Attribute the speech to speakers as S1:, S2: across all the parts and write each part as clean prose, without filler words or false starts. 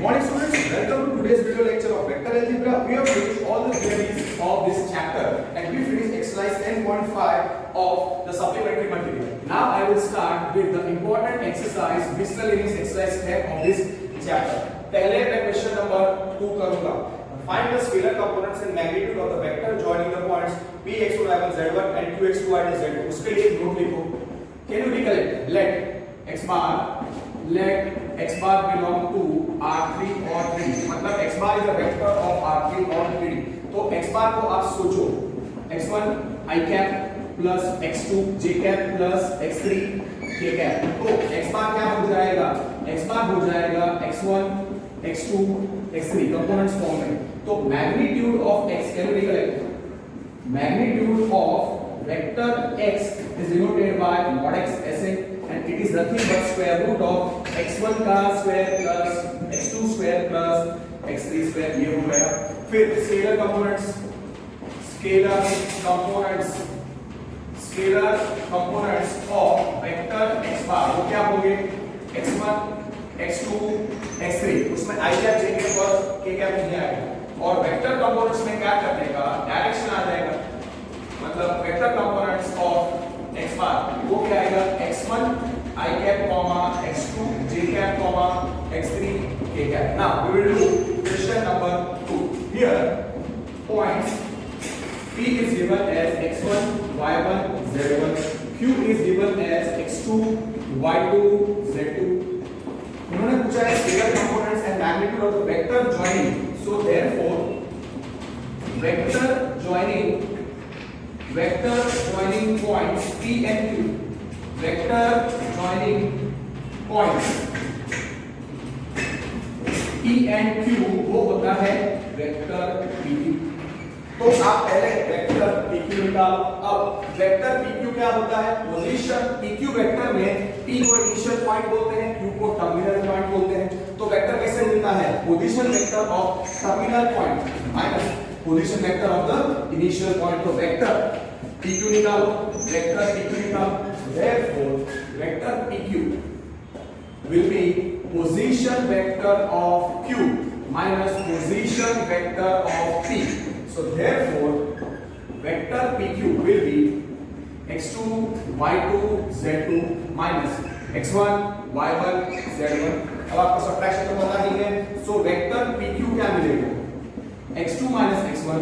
S1: Morning students, welcome to today's video lecture of vector algebra. We have finished all the theories of this chapter and we finished exercise 10.5 of the supplementary material. Now I will start with the important exercise, miscellaneous exercise 10 of this chapter. पहले मैं question number 2 करूंगा. Find the scalar components and magnitude of the vector joining the points px1 z1 and qx2 z2. उसके लिए note लिखो. Can you recollect? Let x bar belong to R3 or 3. मतलब x bar is a vector of R3 or 3. तो x bar को आप सोचो x1 i cap plus x2 j cap plus x3 k cap. तो x bar क्या हो जाएगा? x bar हो जाएगा x1 x2 x3 components form में. तो magnitude of x can you recollect? Magnitude of vector x is denoted by mod x ऐसे and it is nothing but square root of x1 का square plus x2 square plus x3 square. ये हो गया. फिर scalar components of vector x bar वो क्या होंगे? x1 x2 x3. उसमें i cap j cap और k cap नहीं आएगा. और वेक्टर कंपोनेंट्स में क्या करने का डायरेक्शन आ जाएगा. मतलब vector components of x bar वो क्या आएगा? x1 i cap x2 j cap x3 k cap. Now we will do question number 2. Here points p is given as x1 y1 z1, q is given as x2 y2 z2. उन्होंने पूछा है scalar components and magnitude of the vector joining. So therefore vector joining points p and q. Vector joining points p and q वो होता है vector pq. तो आप पहले vector pq निकालो. अब वेक्टर pq क्या होता है? पोजीशन pq वेक्टर में p को इनिशियल पॉइंट बोलते हैं, q को टर्मिनल पॉइंट बोलते हैं. तो वेक्टर कैसे मिलता है? Position vector of terminal point minus position vector of the initial point. तो वेक्टर pq निकालो, वेक्टर pq निकालो. Therefore vector pq will be position vector of q minus position vector of p. So therefore vector pq will be x2 y2 z2 minus x1 y1 z1. अब आपको subtraction तो पता ही है. सो vector pq क्या मिलेगा? x2 minus x1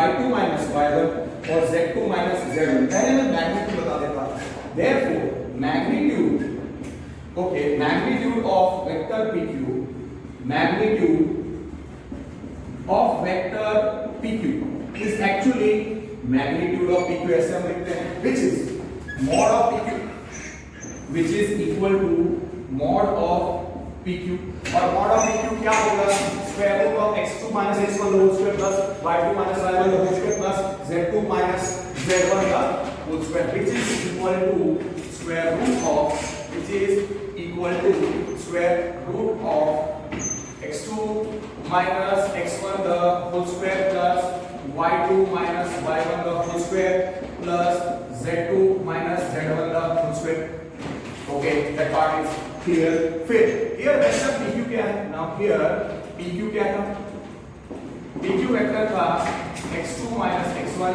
S1: y2 minus y1 और z2 minus z1. पहले मैं मैग्नीट्यूड बता देता हूं. Therefore magnitude of vector pq, magnitude of vector pq is actually magnitude of pq ऐसे हम लिखते हैं, which is mod of pq, which is equal to mod of pq. और mod of pq क्या होगा? square root of x2 minus x1 the whole square plus y2 minus y1 the whole square plus z2 minus z1 the whole square, which is equal to square root of x2 minus x1 the whole square plus y2 minus y1 the whole square plus z2 minus z1 the whole square. Okay, that part is clear. फिर here vector pq क्या है? Now here pq क्या था? pq vector था x2 minus x1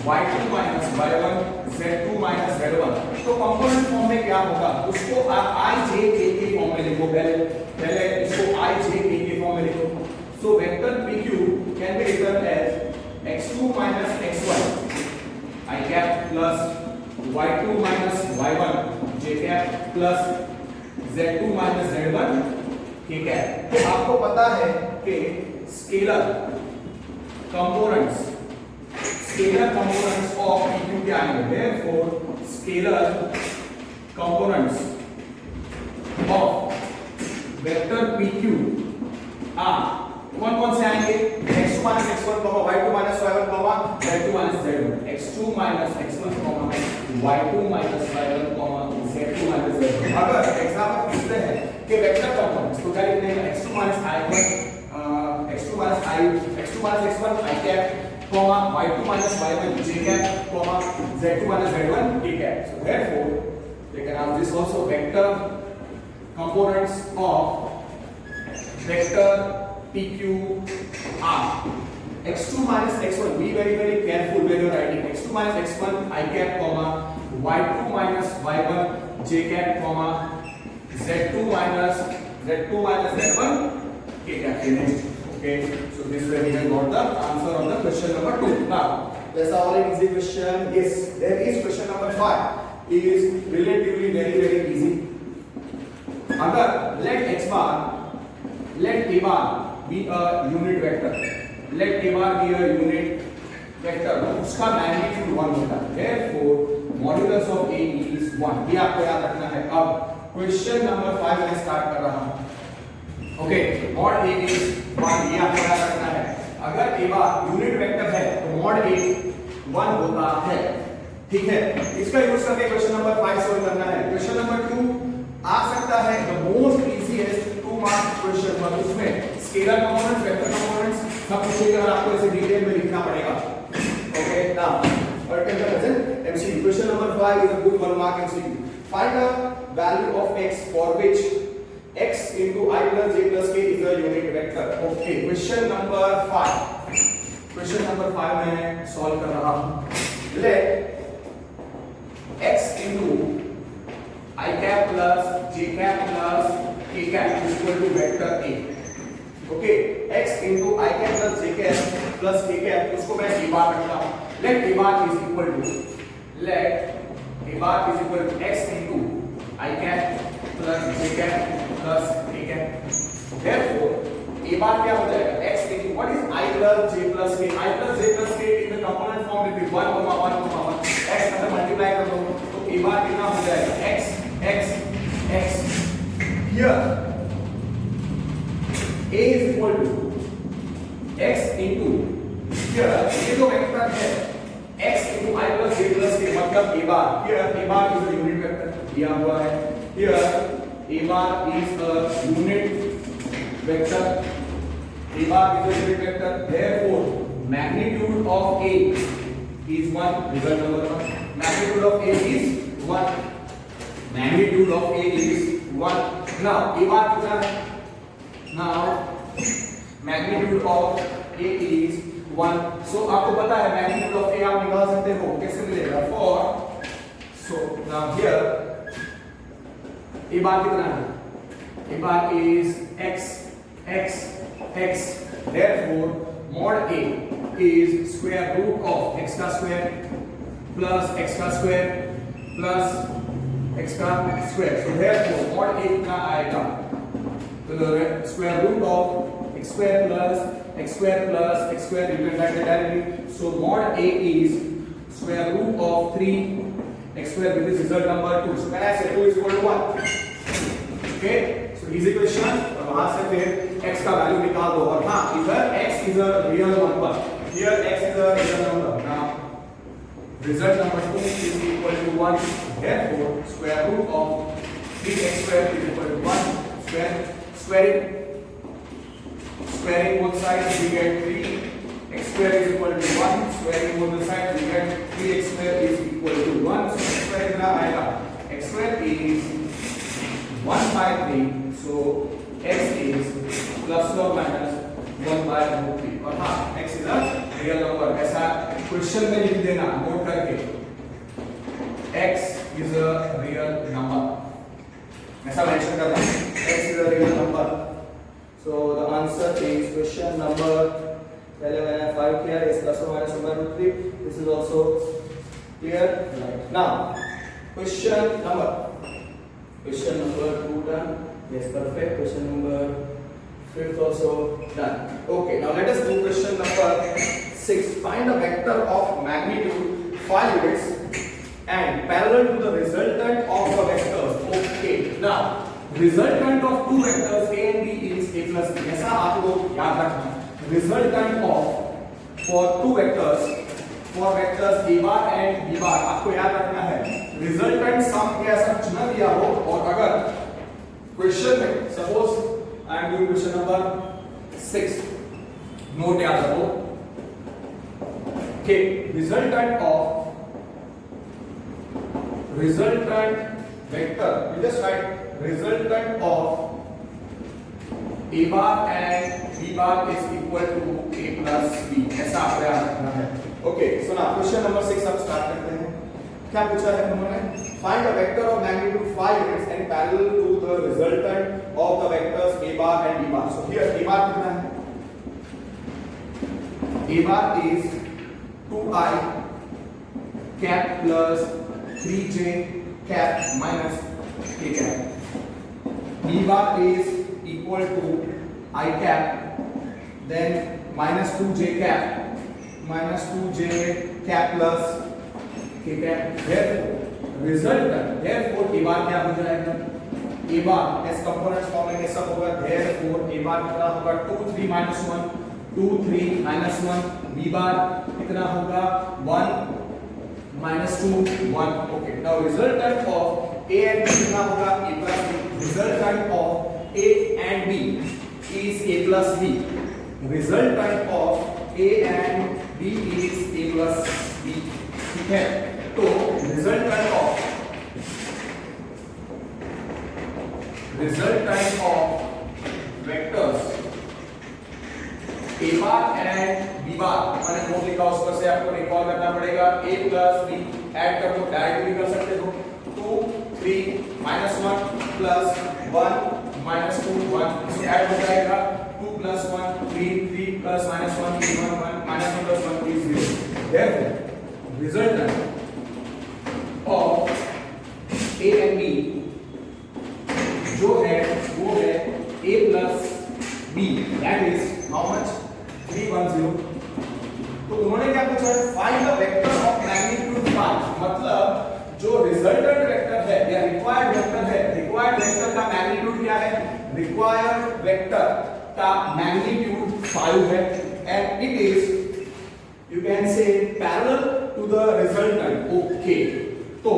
S1: y2 minus y1 z2 minus z1. तो component form में क्या होगा? उसको आप i j k के फॉर्म में लिखो. पहले इसको i j k के फॉर्म में लिखो. So vector pq can be written as x2 minus x1 i cap plus y2 minus y1 j cap plus z2 minus z1 k cap. तो आपको पता है कि स्केलर components of pq क्या है? Therefore scalar components of vector pq are कौन से आएंगे? x2 minus x1 y2 minus y1 z2 minus z1. x2 minus x1 y2 minus y1 z2 minus z1. अगर एग्जाम में पूछते हैं कि वेक्टर कंपोनेंट्स तो क्या लिखते हैं? x2 minus i1 x2 minus x1 i cap y2 minus y1 j cap z2 minus z1 k cap. So therefore they can have this also vector components of vector PQR. x2 minus x1, be very careful when you are writing. x2 minus x1 I cap comma y2 minus y1 j cap comma z2 minus z1 k cap. Finished. Okay, so this way we have got the answer of the question number 2. Now let's solve an easy question. Yes, there is question number 5. It is relatively very easy. अगर let x bar, let a bar be a unit vector, let a bar be a unit vector, उसका magnitude 1 होता है, therefore modulus of a is 1. ये आपको याद रखना है. अब क्वेश्चन नंबर 5 मैं स्टार्ट कर रहा हूं. ओके, मॉड a is 1, ये आपको याद रखना है. अगर a bar यूनिट वेक्टर है तो मॉड a 1 होता है. ठीक है, इसका यूज करके क्वेश्चन नंबर 5 सॉल्व करना है. क्वेश्चन नंबर 2 आ सकता है the most easiest 2 marks question, पर उसमें स्केलर कंपोनेंट्स, वेक्टर कंपोनेंट्स सब पूछेगा और आपको ऐसे डिटेल में लिखना पड़ेगा. ओके, नाउ और conclusion MCQ. Question number 5 is a good 1 mark MCQ. Find the value of x for which x into I plus j plus k is a unit vector. Okay, question number 5. Question number 5 मैं solve कर रहा हूँ. Let x into I cap plus j cap plus k cap is equal to vector A. Okay, x into I cap plus j cap plus k cap उसको मैं a bar रखता हूँ. Let a bar is equal to x into I cap plus j cap plus k cap. Therefore, a bar क्या हो जाएगा? x into what is I plus j plus k? I plus j plus k in the component form will be 1, 1, 1. x का multiply कर दो तो a bar कितना हो जाएगा? x. Here a is equal to x into here ये जो vector है x into I plus j plus k मतलब a bar. Here a bar is a unit vector दिया हुआ है. Here a bar is a unit vector. A bar is a unit vector. Therefore, magnitude of A is 1. Result number 1. Magnitude of A is 1. Magnitude of A is 1. Now, A bar कितना है? Now, magnitude of A is 1. So, आपको पता है magnitude of A आप निकाल सकते हो. कैसे मिलेगा? So, now here A bar कितना है? A bar is x. Therefore, mod A is square root of x का square plus x का square plus x का square. So therefore, mod A कितना आएगा? तो square root of x square plus x square you can write it directly. So mod A is square root of 3 x square with this result number 2. So can I say 2 is equal to 1? Okay, so easy question. और वहां से फिर x का value निकाल दो. और हाँ, इधर x is a real number. Here x is a real number. Now, result number 2 is equal to 1. Therefore, square root of 3x square is equal to 1. Squaring both sides, we get 3. X square is equal to 1. Squaring both the sides, we get 3x square is equal to 1. So x square कितना आएगा? X square is 1 by 3. So x is plus or minus 1 by root 3. और हाँ, x is a real number. ऐसा question में लिख देना note करके. x is a real number. ऐसा मेंशन करना. x is a real number. So the answer is question number. पहले मैंने 5 किया. is plus or minus 1 by root 3. This is also clear. Right. Now question number 2 done. Yes, perfect. Question number 5 also done. Okay, now let us do question number 6. Find a vector of magnitude 5 units and parallel to the resultant of the vectors. Okay, now resultant of two vectors a and b is a plus b. ऐसा आप लोग याद रखना. Resultant of for two vectors, for vectors a bar and b bar आपको याद रखना है. Resultant सम के ऐसा कुछ ना दिया हो और अगर क्वेश्चन में suppose I am doing question number 6 note याद रखो. Okay, resultant vector, you just write resultant of a bar and b bar is equal to a plus b, ऐसा आपको याद रखना है। ओके, सो ना क्वेश्चन नंबर 6 अब स्टार्ट करते हैं। क्या पूछा है उन्होंने? Find the vector of magnitude 5 units and parallel to the resultant of the vectors a bar and b bar। So here a bar कितना है? a bar is 2i cap plus 3j cap minus k cap। b bar is equal to I cap, then minus 2j cap plus k cap। therefore a bar क्या हो जाएगा? a bar as components form में कैसा होगा? therefore a bar कितना होगा? 2 3 minus 1 2 3 minus 1। b bar कितना होगा? 1 minus 2 1। okay, now resultant of a and b कितना होगा? a plus b। resultant of a and b is a plus b। resultant of a and b is a plus b। ठीक है, तो resultant of vectors a bar and b bar, मैंने note लिखा उस पर से आपको रिकॉल करना पड़ेगा। a plus b ऐड कर दो, डायरेक्ट भी कर सकते हो। 2 3 minus 1 plus 1 minus 2 1, so add हो जाएगा 2 plus 1 3 3 plus minus 1 3 1 1 minus 1 plus 1 3 0। therefore resultant of a and b जो है वो है a plus b, that is how much? 310। तो उन्होंने क्या पूछा है? Find the vector of magnitude 5। मतलब जो रिजल्टेंट वेक्टर है या रिक्वायर्ड वेक्टर है, रिक्वायर्ड वेक्टर का मैग्नीट्यूड क्या है? रिक्वायर्ड वेक्टर का मैग्नीट्यूड 5 है and it is you can say parallel to the resultant. Okay, तो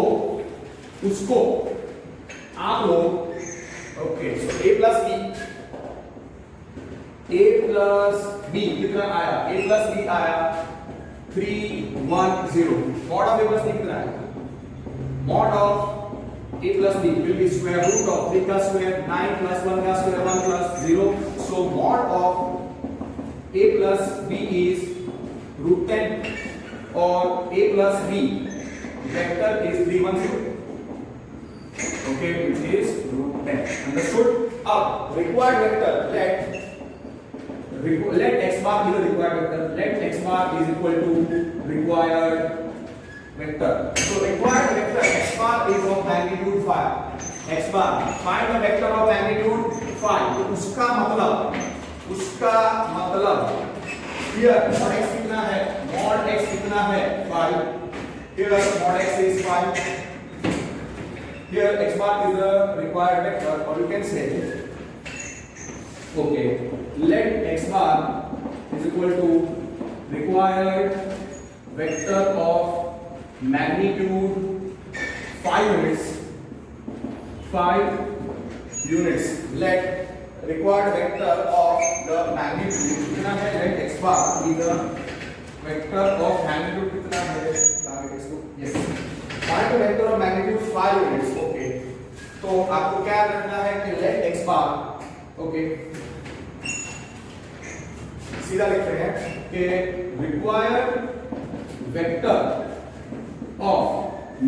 S1: उसको आप लोग okay, so a plus b कितना आया? a plus b आया 310। Mod of a plus b कितना है? mod of a plus b will be square root of 3 का square 9 plus 1 का square 1 plus 0। so mod of a plus b is root 10 और a plus b vector is 310। okay, which is root 10। understood? अब required vector let x bar be the required vector। let x bar is equal to required vector। so required vector x bar is of magnitude 5। x bar find the vector of magnitude 5। तो उसका मतलब here mod x कितना है? mod x कितना है? 5। here mod x is 5। here x bar is the required vector, or you can say okay, let x bar is equal to required vector of magnitude 5 units। let required vector of the magnitude कितना है? let x bar be the vector of magnitude कितना है? yes, find the vector of magnitude 5 units। okay, तो आपको क्या रखना है कि let x bar okay, सीधा लिख रहे हैं कि required vector of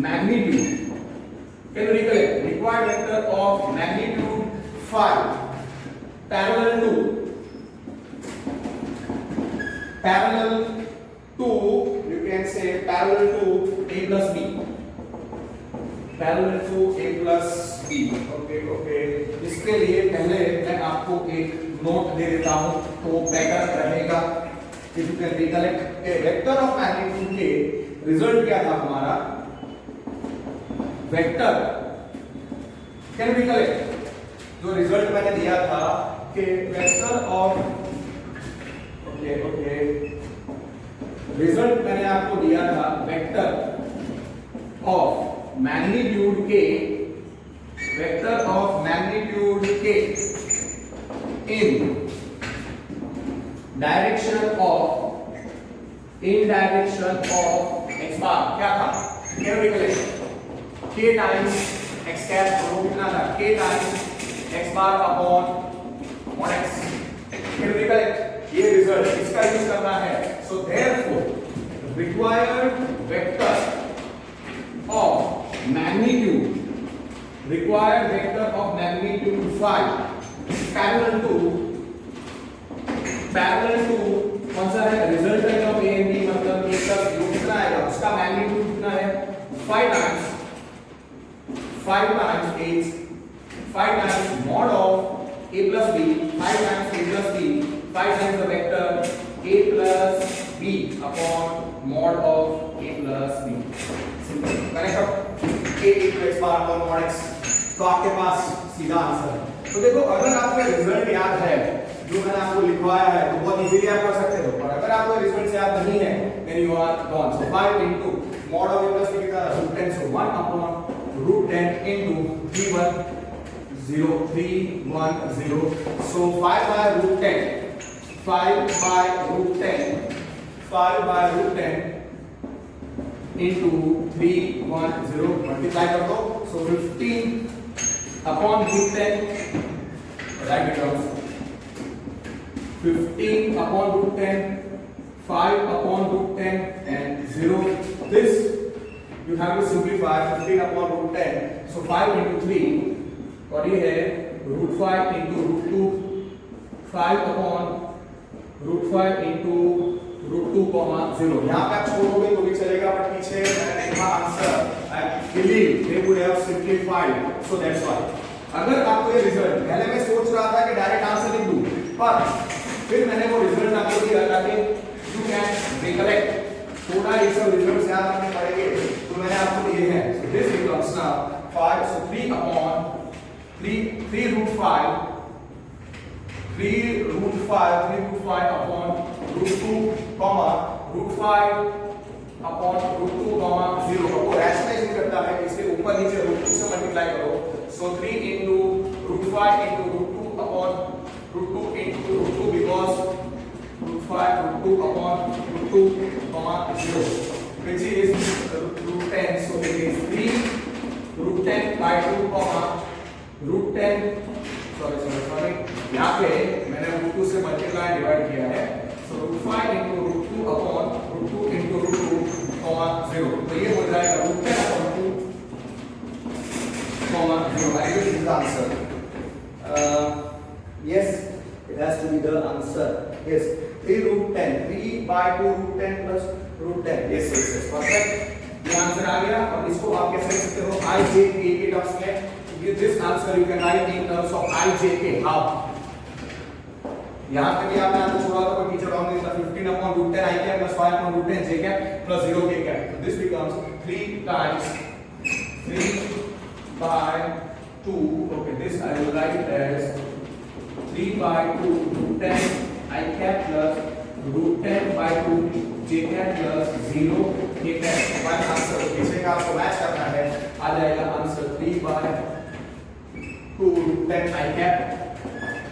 S1: magnitude, can you recollect? required vector of magnitude 5 parallel to you can say parallel to a plus b। parallel to a plus b। okay, इसके लिए पहले मैं आपको एक नोट दे देता हूं तो बेटर रहेगा। if you can recollect a vector of magnitude के रिजल्ट क्या था हमारा? वेक्टर कैन बी कलेक्ट, जो रिजल्ट मैंने दिया था कि वेक्टर ऑफ ओके रिजल्ट मैंने आपको दिया था वेक्टर ऑफ मैग्नीट्यूड के in direction of x bar क्या था? Can be collect k times x cap, वो कितना था? k times x bar upon mod x। Can recollect ये रिजल्ट इसका यूज करना है। So therefore required vector of magnitude 5 parallel to कौन सा है resultant of a and b, मतलब ए प्लस बी कितना आएगा, उसका मैग्नीट्यूड कितना है 5 times mod of a plus b, 5 times a plus b, 5 times the vector a plus b upon mod of a plus b। Simple connect up a equal x bar upon mod x। तो आपके पास सीधा answer है। तो देखो अगर आपको result याद है जो मैंने आपको लिखवाया है तो बहुत इजीली आप कर सकते हो, और अगर आपको रिजल्ट याद नहीं है then you are gone. So 5 into mod of a plus b कितना है √10, so 1 upon √10 into 310, so 5 by √10 into 310 multiply कर दो, so 15 upon √10 right बेटर्स 15 upon √10, 5 upon √10 and 0। This you have to simplify 15 upon √10, so 5 into 3 और ये है √5 into √2, 5 upon √5 into √2, 0। यहाँ पे आप छोड़ोगे तो भी चलेगा, बट पीछे मैंने लिखा answer I believe they would have simplified, so that's why। अगर आपको ये रिजल्ट पहले मैं सोच रहा था कि डायरेक्ट आंसर लिख दूं, पर फिर मैंने वो रिजल्ट आपको दिया ताकि यू कैन रिकलेक्ट, थोड़ा ये सब रिजल्ट्स याद रखने पड़ेंगे, तो मैंने आपको दिए हैं। So this becomes now 5, so 3 upon 3 √5 upon √2, √5 upon √2, 0। को रैशनलाइज करता है, इसके ऊपर नीचे √2 से मल्टीप्लाई करो, so 3 into √5 into √2 upon √2 into √2 because √5 √2 upon √2, 0 which is √10, so it is 3 √10 by 2, √10 sorry यहाँ पे मैंने √2 से मल्टीप्लाई डिवाइड किया है, so √5 into √2 upon √2 into √2, 0। तो ये हो जाएगा √10 upon 2, 0। I will give the answer। Yes, it has to be the answer। Yes, 3 √10, 3 by 2 √10 plus √10। Yes, perfect। ये आंसर आ गया। और इसको आप कैसे लिख सकते हो I J K के टर्म्स में। This answer you can write in terms of I J K। how? यहाँ पे भी आपने आंसर छोड़ा था, कोई टीचर रॉन्ग नहीं था। 15 upon √10 I cap plus 5 upon √10 J cap plus 0 K cap। So this becomes 3 times 3 by 2। Okay, this I will write as 3 by 2 √10 I cap plus √10 by 2 J cap plus 0 K cap। One answer पीछे का आपको match करना है, आ जाएगा answer 3 by 2 √10 I cap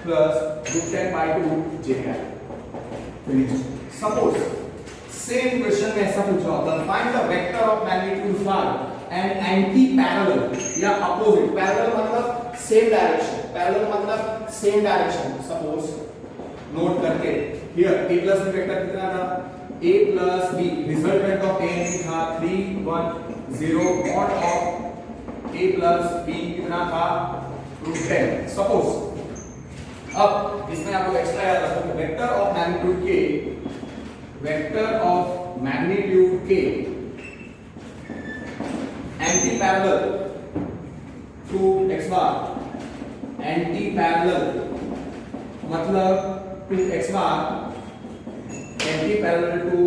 S1: plus √10 by 2 J cap। Suppose same question में ऐसा पूछा होता, find the vector of magnitude 5 and anti-parallel या opposite। parallel मतलब same direction, parallel मतलब same direction। suppose नोट करके here a plus b vector कितना था a plus b, resultant of a था 3 1 0, mod of a plus b कितना था √10। Suppose अब इसमें आप लोग एक्स्ट्रा याद रखो, vector of magnitude k anti parallel to x bar, anti parallel मतलब to x bar, anti parallel to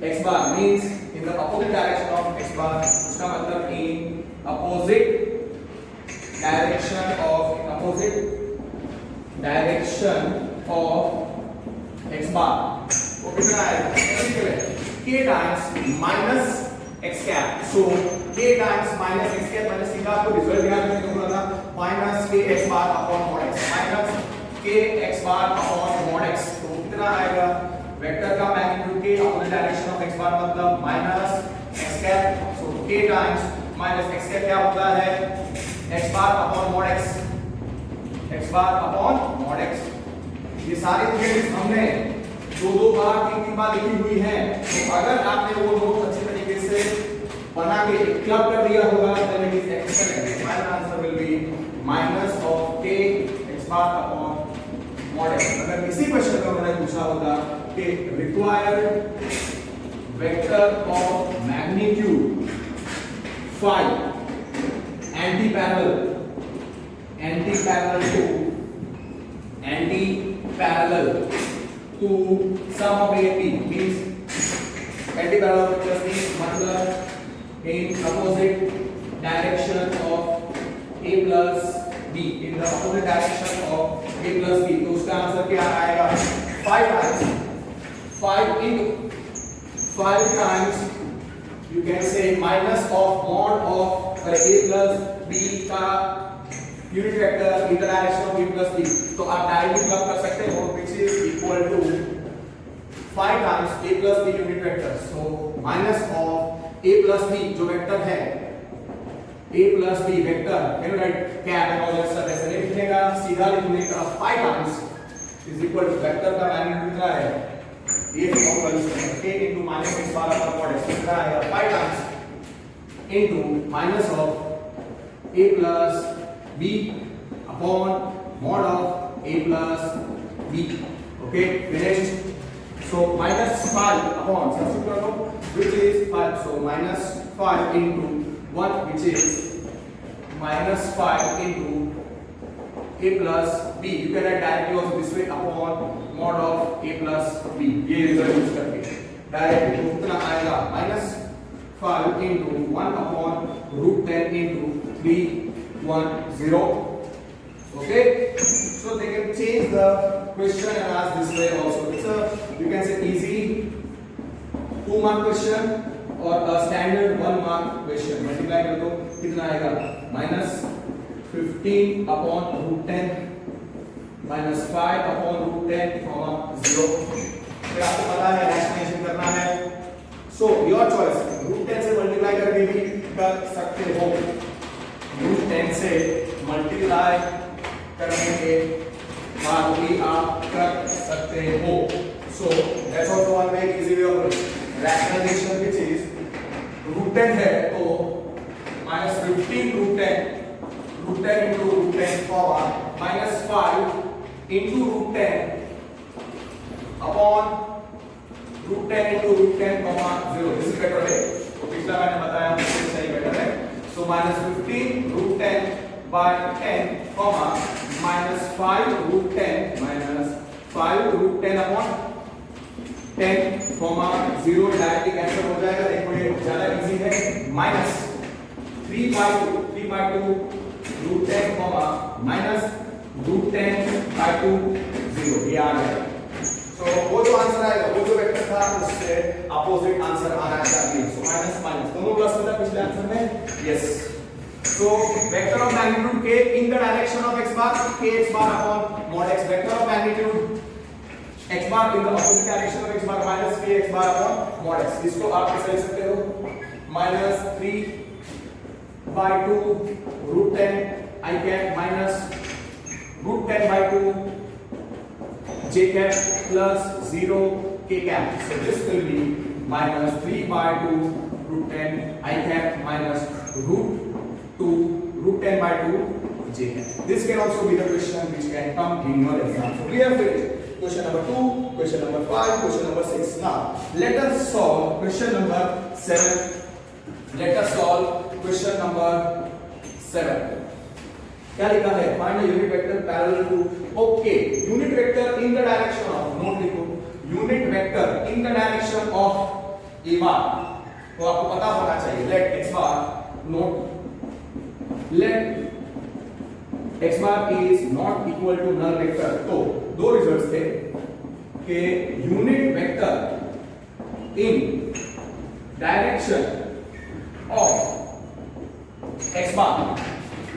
S1: x bar means in the opposite direction of x bar. इसका मतलब in opposite direction of x bar. वो कितना है k times minus x cap. So k times minus x cap, मैंने सीधा आपको result याद रखने को बोला था, minus k x bar upon mod x, minus k x bar upon mod x। तो कितना आएगा वेक्टर का magnitude k opposite direction of x बार मतलब minus x cap. So k times minus x cap क्या होता है x bar upon mod x, x bar upon mod x. ये सारी थ्योरीज हमने दो बार तीन बार लिखी हुई है, तो अगर आपने वो नोट अच्छे तरीके से बना के क्लब कर दिया होगा then it is excellent. Final answer will be minus of k x bar upon mod x। अगर इसी क्वेश्चन में उन्होंने पूछा होगा कि required vector of magnitude 5 anti-parallel to sum of a and b means anti-parallel vectors means मतलब in opposite direction of a plus b, in the opposite direction of a plus b, तो उसका answer क्या आएगा 5 times you can say minus of mod of a plus b का unit vector in the direction of a plus b, तो आप directly plug कर सकते हो which is equal to 5 times a plus b unit vector. so minus of a plus b जो vector है a plus b vector can you write cap and all that stuff, ऐसे नहीं लिखेगा, सीधा लिखने का 5 times is equal to vector का magnitude कितना है a फॉर्म का यूज करें k into minus x bar upon mod x कितना आएगा 5 times into minus of a plus b upon mod of a plus b। okay, finished। so minus 5 upon substitute करो which is 5, so minus 5 into 1 which is minus 5 into a plus b, you can write directly also this way upon mod of a plus b। ये result use करके directly कितना आएगा minus 5 into 1 upon root 10 into 310। okay, so they can change the question and ask this way also। it's a you can say easy 2 mark question or a standard 1 mark question। Multiply कर दो कितना आएगा minus 15 upon root 10 minus 5 upon root 10 0। फिर आपको पता है rationalisation करना है, so your choice root 10 से मल्टीप्लाई करके भी कर सकते हो, root 10 से मल्टीप्लाई करने के बाद भी आप कर सकते हो। so that's also one way easy way of rationalization which is root 10 है तो minus 15 root 10 into root 10 comma minus 5 into root 10 upon root 10 into root 10 comma 0। this is better है, तो पिछला मैंने बताया उससे सही बेटर है। so minus 15 root 10 by 10 comma minus 5 root 10 minus 5 root 10 upon 10 comma 0 directly cancel हो जाएगा। देखो ये ज्यादा इजी है, minus 3 by 2 root 10 comma minus root 10 by 2 0 ये आ गया। so वो जो आंसर आएगा वो जो वेक्टर था उससे अपोजिट आंसर आना चाहिए। so minus minus दोनों प्लस में था पिछले आंसर में, yes। so vector of magnitude k in the direction of x bar, k x bar upon mod x, vector of magnitude x bar in the opposite direction of x bar minus k x bar upon mod x। इसको आप कैसे लिख सकते हो minus 3 by 2 root 10 I cap minus root 10 by 2 j cap plus 0 k cap। so this will be minus 3 by 2 root 10 I cap minus root 2 root 10 by 2 j cap। this can also be the question which can come in your exam। so we have finished question number 2, question number 5, question number 6। now let us solve question number 7। let us solve question number 7। क्या लिखा है find a unit vector parallel to okay unit vector in the direction of note लिखो unit vector in the direction of a bar, तो आपको पता होना चाहिए let x bar note let x bar is not equal to null vector। तो दो results थे कि unit vector in direction of x bar,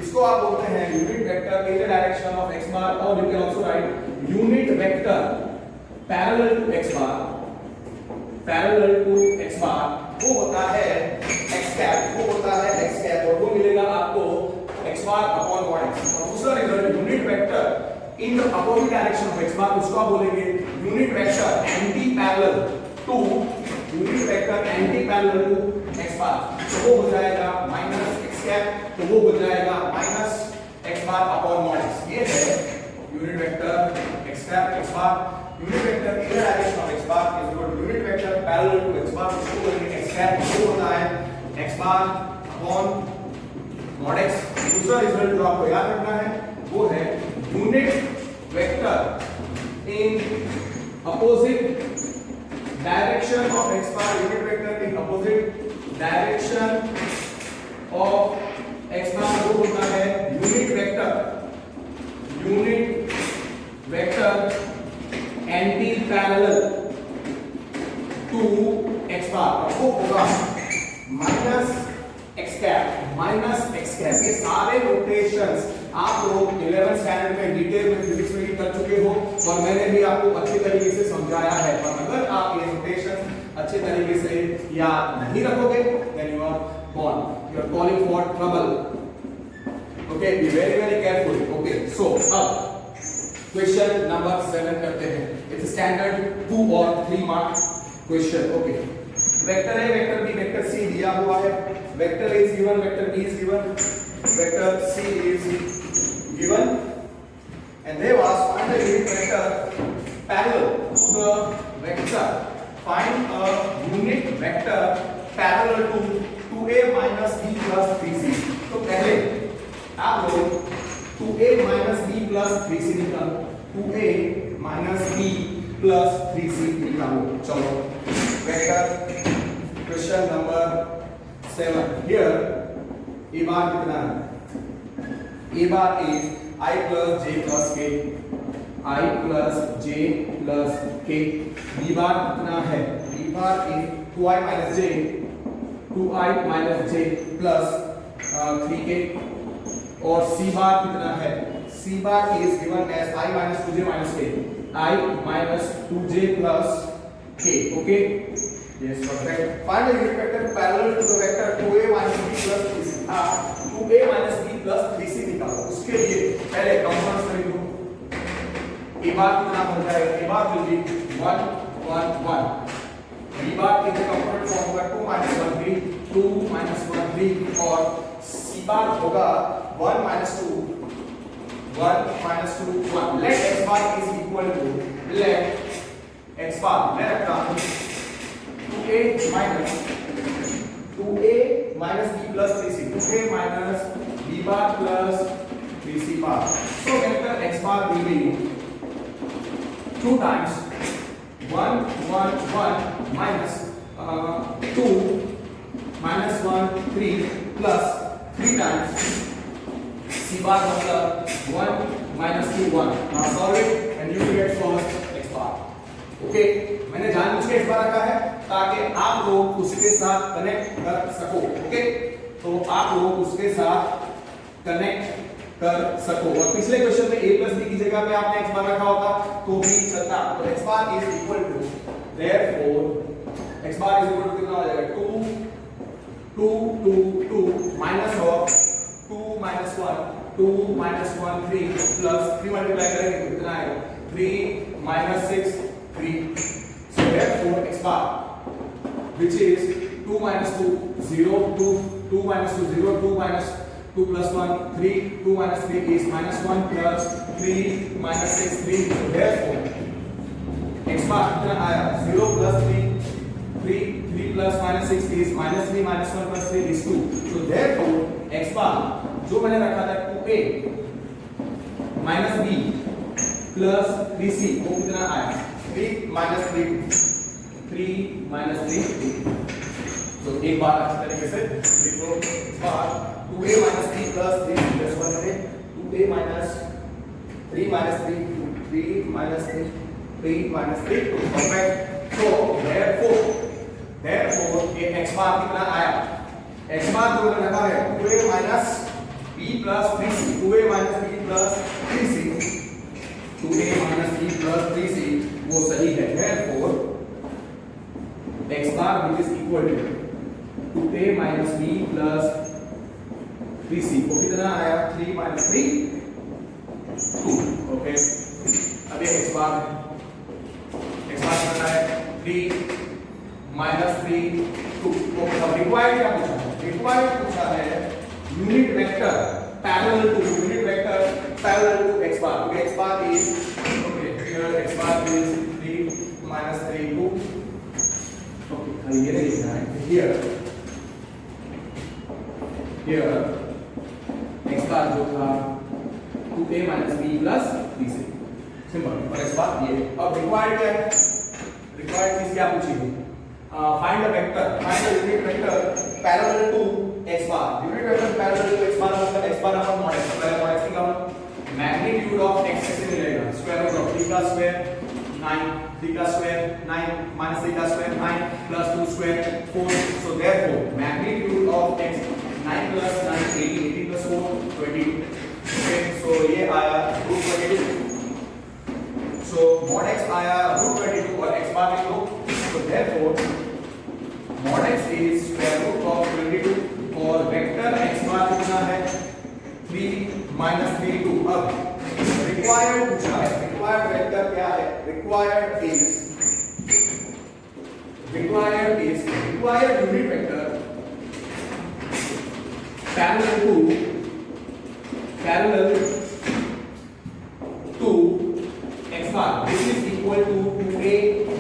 S1: इसको आप बोलते हैं unit vector in the direction of x bar, और you can also write unit vector parallel to x bar, parallel to x bar वो होता है x कैप, वो होता है x कैप, और वो मिलेगा आपको x bar upon mod x। और दूसरा result unit vector in the opposite direction of x bar, उसको आप बोलेंगे unit vector anti parallel to x bar, तो वो हो जाएगा माइनस x कैप, तो वो हो जाएगा minus x bar upon mod x। ये है unit vector x cap x bar, unit vector in the direction of x bar is equal to unit vector parallel to x bar, उसको बोलेंगे x cap, वो होता है x bar upon mod x। दूसरा result जो आपको याद रखना है वो है unit vector in opposite direction of x bar, unit vector in opposite direction of x bar, वो होता है unit vector anti parallel to x bar, वो होगा माइनस x कैप। ये सारे नोटेशंस आप लोग 11th स्टैंडर्ड में डिटेल में फिजिक्स में भी कर चुके हो और मैंने भी आपको अच्छे तरीके से समझाया है। और अगर आप ये नोटेशंस अच्छे तरीके से याद नहीं रखोगे then you are calling for trouble. Okay, be very careful. Okay, so अब क्वेश्चन नंबर 7 करते हैं। इट्स स्टैंडर्ड 2 और 3 mark question. Okay, vector A, vector B, vector C दिया हुआ है। Vector A is given, vector B is given, vector C is given, and they was find a unit vector parallel to the vector. Find a unit vector parallel to 2a minus b plus 3c. तो पहले आप लोग 2a minus b plus 3c निकालो, 2a minus b plus 3c निकालो। चलो, vector question number 7 here a बार कितना है? a bar is I plus j plus k, I plus j plus k। b बार कितना है? b bar is 2i minus j plus 3k। और c बार कितना है? c bar is given as I minus 2j minus k, I minus 2j plus k। okay, yes, perfect। find the unit vector parallel to the vector 2a minus b plus 3c। 2a minus b plus 3c निकालो। उसके लिए पहले compounds कर लो। a बार कितना बन जाएगा? a bar will be 1 1 1। b बार के component form होगा 2 minus 1 3, 2 minus 1 3, और c बार होगा 1 minus 2 1 minus 2 1। let x bar is equal to, let x bar मैं रखता हूं 2a minus b plus 3c, 2a minus b bar plus 3c bar। so vector x bar will be 2 times 1 1 1 minus 2 minus 1 3 plus 3 times c bar मतलब 1 minus 2 1। now solve it and you will get first x bar। Okay, मैंने जानबूझ के x बार रखा है ताकि आप लोग उसके साथ कनेक्ट कर सको। ओके, तो आप लोग उसके साथ कनेक्ट कर सको। और पिछले क्वेश्चन में a plus b की जगह पे आपने x बार रखा होता तो भी चलता। तो x bar is equal to, therefore x bar is equal to कितना हो जाएगा? 2 2 2 2 minus of 2 minus 1 2 minus 1 3 plus 3 multiply करेंगे तो कितना आएगा? 3 minus 6 3। so therefore x bar which is 2 minus 2 0 2 2 minus 2 0 2 minus 2 plus 1 3 2 minus 3 is minus 1 plus 3 minus 6 3। so therefore x bar कितना आया? 0 plus 3 3 plus minus 6 is minus 3 minus 1 plus 3 is 2। so therefore x bar जो मैंने रखा था 2a minus b plus 3c वो कितना आया? 3 minus 3 minus 3। तो एक बार अच्छी तरीके से लिख लो। इस बार 2a minus 3 plus 3 plus 1 करें 2a minus 3 minus 3 3 minus 3 3 minus 3 2। Perfect. so therefore ये x बार कितना आया? x बार जो मैंने रखा है 2a minus b plus 3c, 2a minus b plus 3c, 2a minus b plus 3c वो सही है। therefore x bar which is equal to 2a minus b plus 3c वो कितना आया? 3 minus 3 2। ओके, बार करना है 3 -3 2। तो रिक्वायर्ड क्या पूछा है? रिक्वायर्ड पूछा है unit vector parallel to x bar. Okay, x bar is okay. Here x bar is 3 -3 2. Okay, ये लिखना है here x bar जो था 2a - b plus 3c simple. और x bar ये। अब रिक्वायर्ड क्या है? रिक्वायर्ड चीज क्या पूछी है? Find the unit vector parallel to x bar. Unit vector parallel to x bar मतलब x bar upon mod x पहले मॉड x निकालो। मैग्नीट्यूड ऑफ x कैसे मिलेगा? स्क्वायर रूट ऑफ 3 का स्क्वायर 9 3 का स्क्वायर 9 - 3 का square 9 plus 2 square 4. So therefore magnitude of x 9 plus 9 18 plus 4 22. Okay, so ये आया रूट 22. So mod x आया रूट 22 और x bar लिख लो। So therefore mod x is square root of 22 और vector x bar कितना है? 3 -3 2। अब रिक्वायर्ड पूछा है। रिक्वायर्ड वेक्टर क्या है? Required unit vector parallel to x bar which is equal to 2a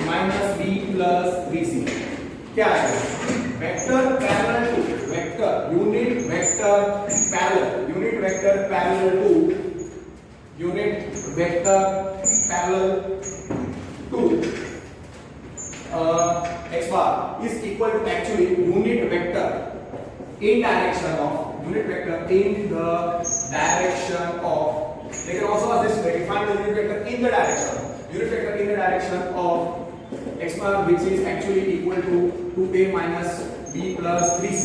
S1: minus b plus 3c। क्या है? Vector parallel to unit vector parallel to x bar is equal to actually unit vector in the direction of they can also ask this define the unit vector in the direction of x bar which is actually equal to 2a minus b plus 3c।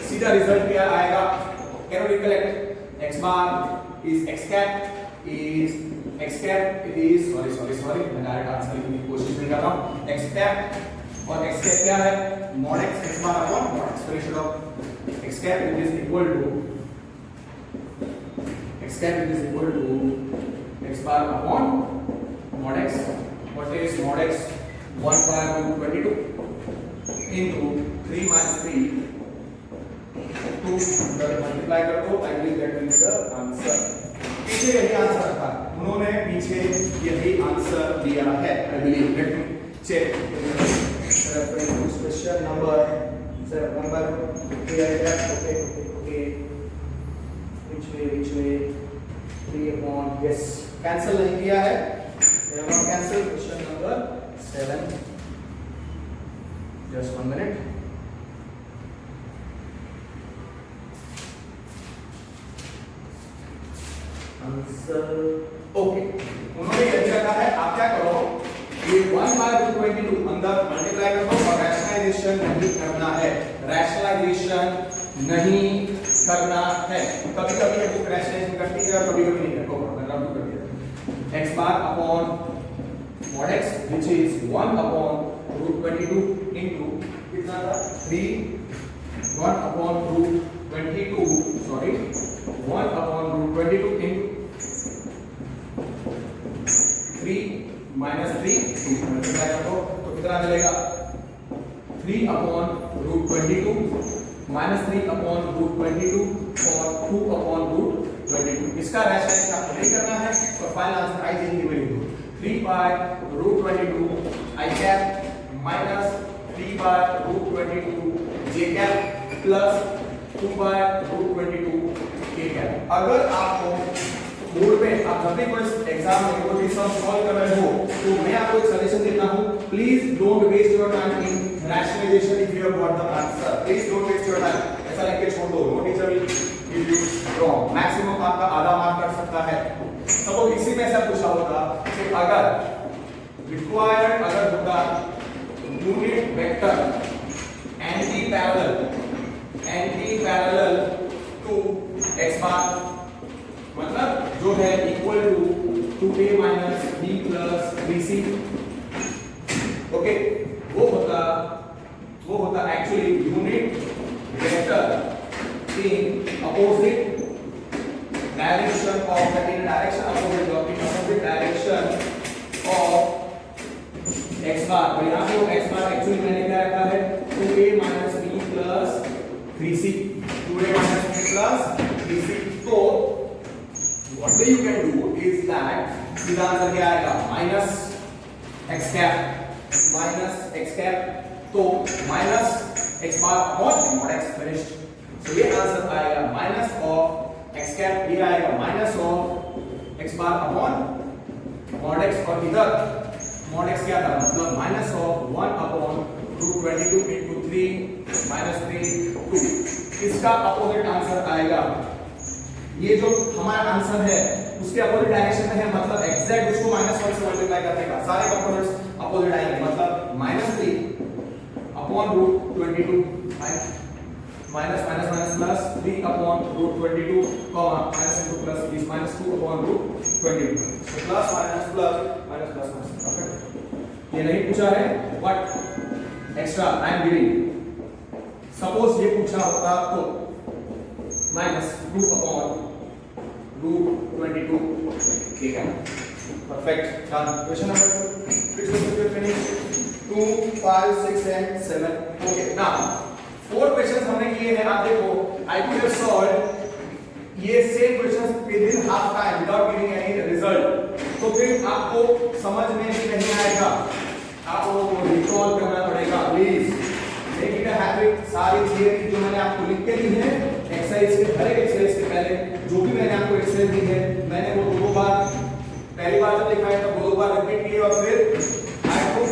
S1: सीधा result क्या आएगा? Can you recollect? x bar is x cap is sorry मैं direct answer लिखने की कोशिश नहीं कर रहा हूं। x cap और x cap क्या है? mod x bar upon mod expression of x cap which is equal to x bar upon mod x. What is mod x? 1/22 into 3 - 3 2 multiply कर दो। I will get the answer। पीछे यही answer था, उन्होंने पीछे यही आंसर दिया है। I believe let me check reference question number here okay which way 3 upon yes cancel नहीं किया है, they have not cancelled। question number 7 just 1 minute। Answer okay, उन्होंने ये रखा है। आप क्या करो, ये 1/22 अंदर मल्टीप्लाई कर दो और रैशनलाइजेशन नहीं करना है। कभी-कभी ये बुक रैशनलाइजेशन करती है और कभी-कभी नहीं करती। मैं रब कर दिया x bar upon mod x which is 1/√22 into कितना था 3 1/√22 sorry 1/√22 into 3 -3 2 मल्टीप्लाई कर दो तो कितना मिलेगा 3/√22 -3/√22 और 2/√22। इसका रैशनलाइजेशन आपको नहीं करना है तो फाइनल आंसर आई जी की value 3/√22 i cap minus 3/√22 j cap plus 2/√22 k cap। अगर आपको बोर्ड में आप जब भी कोई एग्जाम में कोई सम सॉल्व कर रहे हो तो मैं आपको एक सजेशन देता हूं, please don't waste your time in rationalisation if you have got the answer. Please don't waste your time, ऐसा लिख के छोड़ दो, no teacher will give you wrong. Maximum आपका आधा मार्क कट सकता है। सपोज इसी में ऐसा पूछा होता कि अगर रिक्वायर्ड होता unit vector anti parallel to x bar मतलब जो है equal to 2a minus b plus 3c। Okay, वो होता actually unit vector in opposite direction of opposite direction of x bar, और यहाँ पे वो x बार एक्चुअली मैंने क्या रखा है 2a minus b plus 3c, 2a minus b plus 3c। तो what way you can do is that सीधा आंसर क्या आएगा माइनस x कैप, तो minus x bar upon mod x finished. तो ये आंसर आएगा माइनस ऑफ x कैप, ये आएगा minus of x bar upon mod x, और इधर mod x क्या था मतलब minus of 1 upon root 22 into 3 minus 3 2। इसका अपोजिट आंसर आएगा, ये जो हमारा आंसर है उसके अपोजिट डायरेक्शन में है, मतलब एग्जैक्ट उसको माइनस 1 से मल्टीप्लाई करने का सारे कंपोनेंट्स अपोजिट आएंगे, मतलब minus 3 upon root 22 minus minus minus plus 3 upon root 22 comma minus into plus is minus 2 upon root 22। So plus minus minus perfect. ये नहीं पूछा है but extra I am giving. Suppose ये पूछा होता तो माइनस 2 अपॉन रूट 22, ठीक है परफेक्ट। डन। क्वेश्चन नंबर 2 फिर finish 2 5 6 and 7। Okay now 4 questions हमने किए हैं। आप देखो आई कुड हैव सॉल्व ये same questions with in half time without giving any result, तो फिर आपको समझ में भी नहीं आएगा, आपको रिकॉल करना पड़ेगा। Please make it a habit. सारी थियरी जो मैंने आपको लिख के दी है एक्सरसाइज के, हर एक एक्सरसाइज के पहले जो भी मैंने आपको एक्सरसाइज दी है मैंने वो दो बार, पहली बार जब लिखा है तो दो बार रिपीट किए, और फिर I took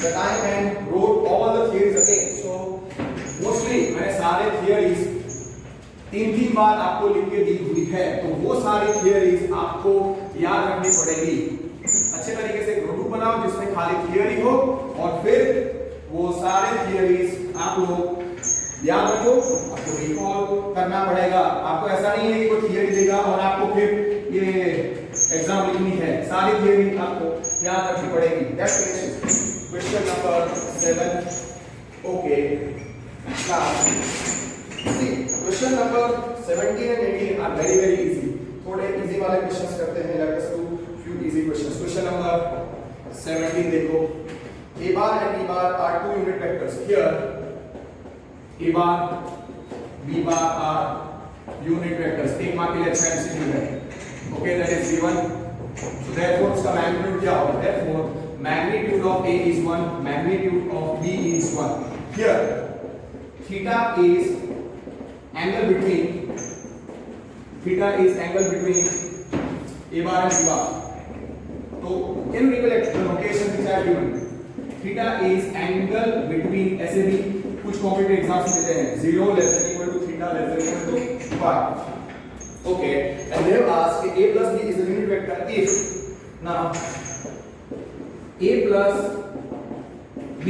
S1: the time and wrote all the theories again. So mostly मैंने सारे थियरीज 3-3 बार आपको लिख के दी हुई है, तो वो सारी थियरीज आपको याद रखनी पड़ेगी। अच्छे तरीके से नोटबुक बनाओ जिसमें खाली थियरी हो, और फिर वो सारे थियरीज आप लोग याद रखो, आपको रिकॉल करना पड़ेगा। आपको ऐसा नहीं है कि कोई थियरी देगा और आपको फिर ये एग्जाम लिखनी है, सारी थियरी आपको याद रखनी पड़ेगी। That's question number 7। Okay question number 17 and 18 are very very easy. थोड़े इजी वाले क्वेश्चंस करते हैं। Let us do few easy questions. Question number 17 देखो, a bar and b bar are two unit vectors. Here a bar b bar are unit vectors. एक mark के लिए अच्छा MCQ है। Okay that is given. So therefore इसका magnitude क्या होगा? Therefore magnitude of a is 1, magnitude of b is 1. Here theta is angle between a bar and b bar. तो can you recollect the notation which I have given? Theta is angle between, ऐसे भी कुछ competitive exams देते हैं 0 less than equal to theta less than equal to pi. Okay, and they have asked a plus b is a unit vector if now a plus b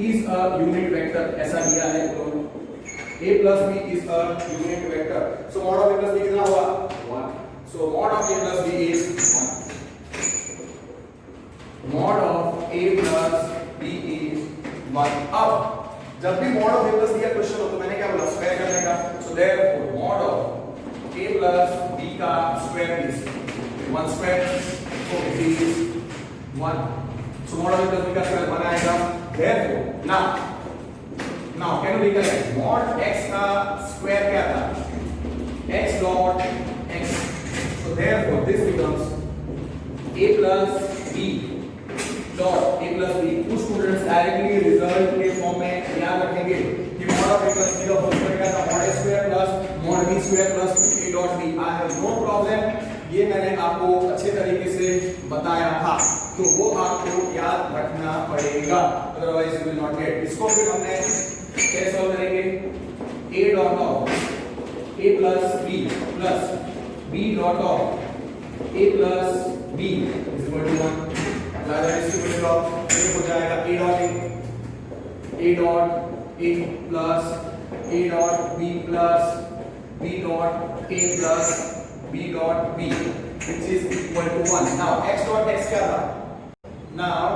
S1: is a unit vector, ऐसा दिया है तो a plus b is a unit vector. So mod of a plus b कितना होगा 1. So mod of a plus b is 1. Mod of a plus b is 1. अब जब भी mod of a plus b का question हो तो मैंने क्या बोला स्क्वायर करने का। So therefore mod of a plus b का square is 1 square. So it is 1. So mod of a plus b का स्क्वायर 1 आएगा। Therefore now can you recollect mod x का स्क्वायर क्या था x dot x. So therefore this becomes a plus b dot a plus b. कुछ students directly result के form में याद रखेंगे कि mod of a plus b का होल स्क्वायर क्या था mod a square plus mod b square plus a dot b. I have no problem, ये मैंने आपको अच्छे तरीके से बताया था, तो वो आपको याद रखना पड़ेगा, otherwise you will not gate. इसको फिर हमने कैसे सॉल्व करेंगे a dot of a plus b plus b dot of a plus b is equal to 1. Distributed of ये हो जाएगा a dot a plus a dot b plus b dot a plus b dot b which is equal to 1. Now x dot x क्या था? Now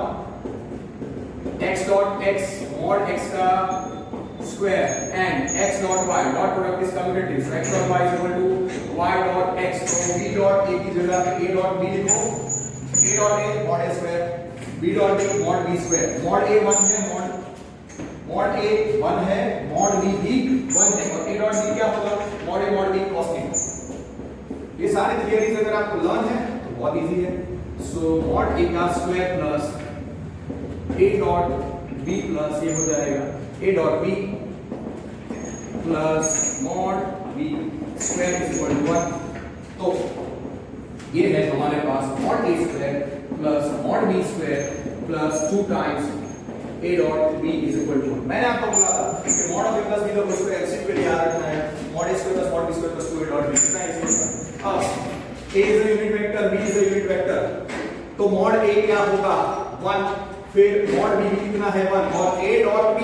S1: x dot x mod x का square and x dot y dot product is commutative. So x dot y is equal to y dot x. तो b dot a की जगह पे a dot b लिखो, a dot a mod a square, b dot b mod b square, mod a 1 है, mod a 1 है, mod b भी 1 है, और a डॉट b क्या होगा, mod a mod b cos theta. ये सारे थियरीज अगर आपको लर्न है तो बहुत इजी है। सो mod a का square plus a dot b plus ये हो जाएगा a dot b plus mod b square is equal to 1। तो ये है हमारे पास mod a square plus mod b square plus 2 times a dot b is equal to 1। मैंने आपको बोला था कि mod of a plus b का होल स्क्वायर एलसीएम के लिए याद रखना है, mod a square plus mod b square plus 2a dot b कितना है इसका। अब a is a unit vector, b is a unit vector, तो mod a क्या होगा 1, फिर mod b कितना है 1, और a डॉट b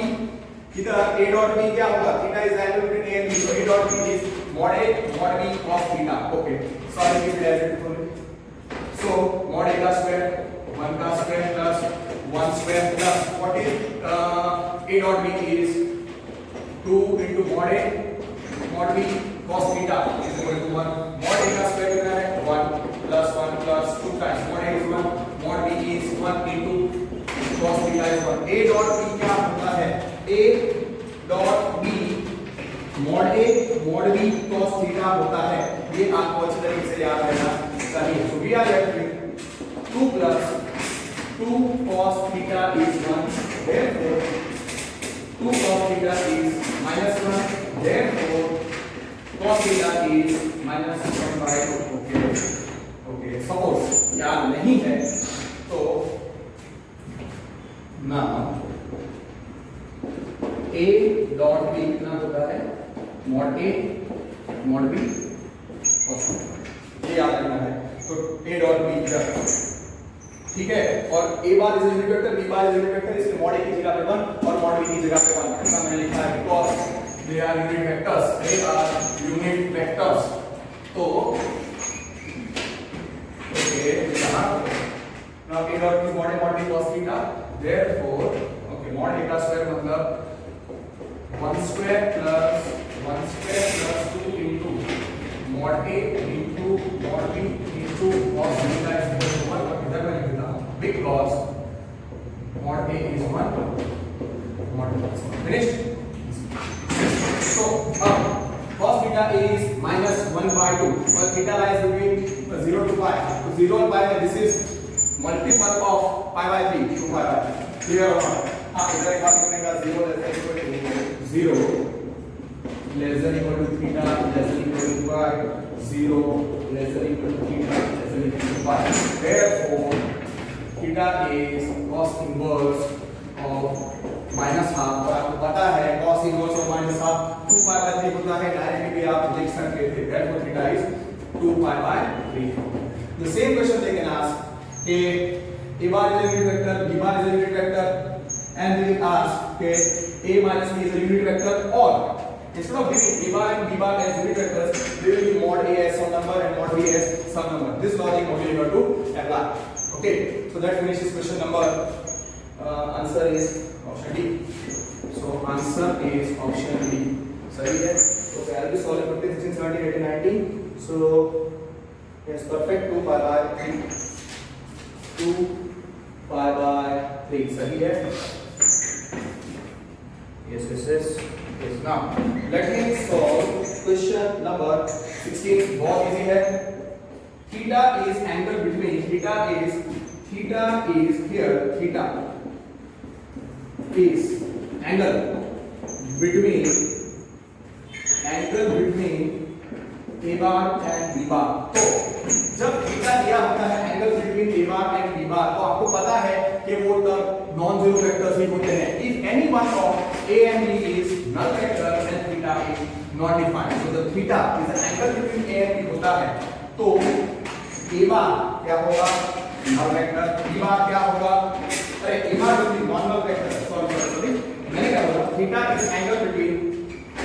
S1: किधर, a डॉट b क्या होगा, theta is angle between a and b, so a dot b is mod a mod b cos theta. Okay, solve keep it as it for. So mod a का square 1 का square plus 1 square plus what is a dot b is 2 into mod a mod b cos theta is equal to 1। mod a का square कितना है 1 plus 2 times mod a is 1, mod b is 1 into cos theta is 1। a dot b क्या होता है, a dot b mod a mod b cos theta होता है। ये आपको अच्छी तरीके से याद रहना चाहिए। So we are left with 2 plus 2 cos theta is 1, therefore 2 cos theta is minus 1, therefore cos theta is minus 1 by 2। okay, suppose याद नहीं है तो ना a dot b कितना होता है mod a mod b cos theta, ये याद रखना है। तो a डॉट b क्या, ठीक है, और a bar is unit vector, b bar is unit vector, इसलिए mod a की जगह पे 1 और mod b की जगह पे 1 ऐसा मैंने लिखा है because they are unit vectors, they are unit vectors. तो ओके, यहां now a dot b mod a mod b cos theta, therefore okay mod a का स्क्वायर मतलब 1 square plus 2 into mod a into mod b into cos theta is equal to 1। और इधर मैं लिख देता हूं because mod a is 1 mod b is 1। finished। so अब cos theta is minus 1 by 2 और theta lies between 0 to pi, so 0 और pi में this is multiple of pi by 3, 2 pi by 3। clear होगा। हां, इधर एक बात लिखने का 0 less than equal to theta less than equal to pi, 0 less than equal to theta less than equal to pi, therefore theta is cos inverse of minus half। और आपको पता है cos inverse of minus half 2 pi by 3 होता है, directly भी आप लिख सकते थे, therefore theta is 2 pi by 3। the same question they can ask कि a bar is a unit vector, b bar is a unit vector, and they will ask कि a minus b is a unit vector, or instead of giving a bar and b bar as unit vectors, they will give mod a as some number and mod b as some number। this logic only you have to apply। okay, so that finishes question number answer is option D। so answer is option D सही है। तो I'll be solving 15 16 17 18 19। so yes, perfect, 2 pi by 3 2 pi by 3 सही है। yes। now let me solve question number 16। बहुत easy है। theta is angle between, theta is here, theta is angle between a bar and b bar। तो जब theta दिया होता है angle between a bar and b bar, तो आपको पता है कि वो टर्म नॉन जीरो वेक्टर्स ही होते हैं। If any one of a and b is null vector then theta is not defined। so the theta is an angle between a and b होता है, तो a bar क्या होगा null vector, b bar क्या होगा, अरे a bar will be non null vector, sorry मैंने क्या बोला, theta is angle between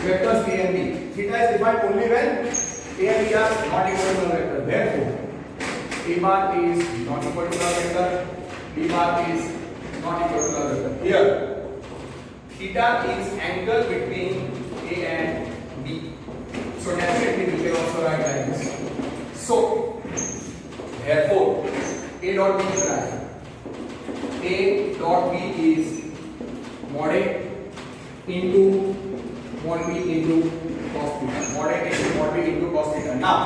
S1: vectors a and b। theta is defined only when a and b are not equal to null vector, therefore a bar is not equal to null vector, b bar is not equal to null vector। here theta is angle between a and b, so definitely we can also write like this। so therefore a dot b क्या है, A dot B is mod A into mod B into cos theta, mod A into mod B into cos theta. Now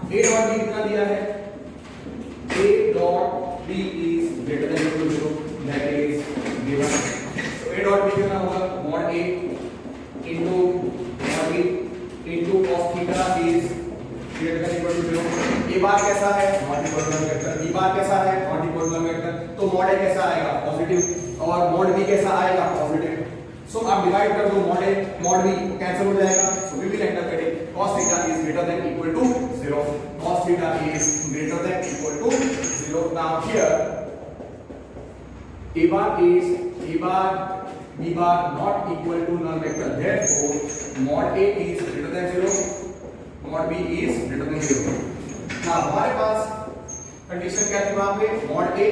S1: A dot B कितना दिया है? A dot B is greater than equal to 0, that is given. So A dot B कितना होगा? Mod A into mod B into cos theta is greater than equal to 0. A bar कैसा है? Not equal to vector. B bar कैसा है? Not equal to vector. तो mod A कैसा आएगा? Positive. और mod B कैसा आएगा? पॉजिटिव. सो आप डिवाइड कर दो mod A mod B cancel हो जाएगा. So we will end up getting cos theta is greater than equal to 0. Cos theta is greater than equal to 0. Now here A bar is A bar B bar not equal to null vector. Therefore mod A is greater than 0. mod B is greater than 0. Now हमारे पास condition क्या थी वहां पे? mod A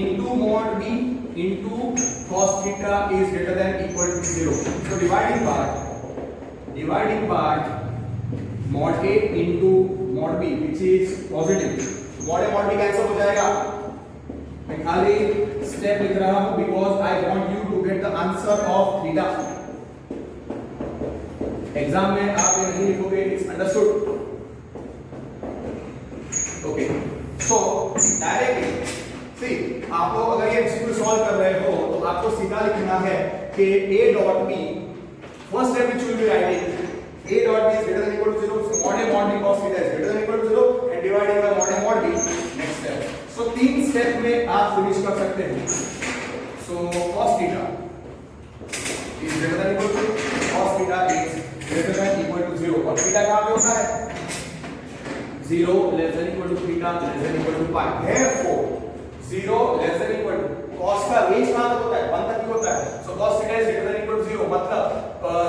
S1: into mod B into cos theta is greater than equal to 0. So dividing part mod A into mod B which is positive. mod A mod B cancel हो जाएगा. मैं खाली step लिख रहा हूं because I want you to get the answer of theta. Exam में आप ये नहीं लिखोगे. It's understood. Okay. So directly see आप लोग अगर ये एमसीक्यू सॉल्व कर रहे हो तो आपको सीधा लिखना है कि A dot B first step which will be writing A dot B is greater than equal to 0. So mod A mod B cos theta is greater than equal to 0 and dividing by mod A mod B. Next step. So तीन step में आप finish कर सकते हैं. So cos theta is greater than equal to cos theta is greater than equal to 0. और theta कहाँ पे होता है? 0 less than equal to theta less than equal to pi. Therefore 0 less than equal to cos का range कहां तक होता है? 1 तक ही होता है. So cos theta is greater than equal to 0 मतलब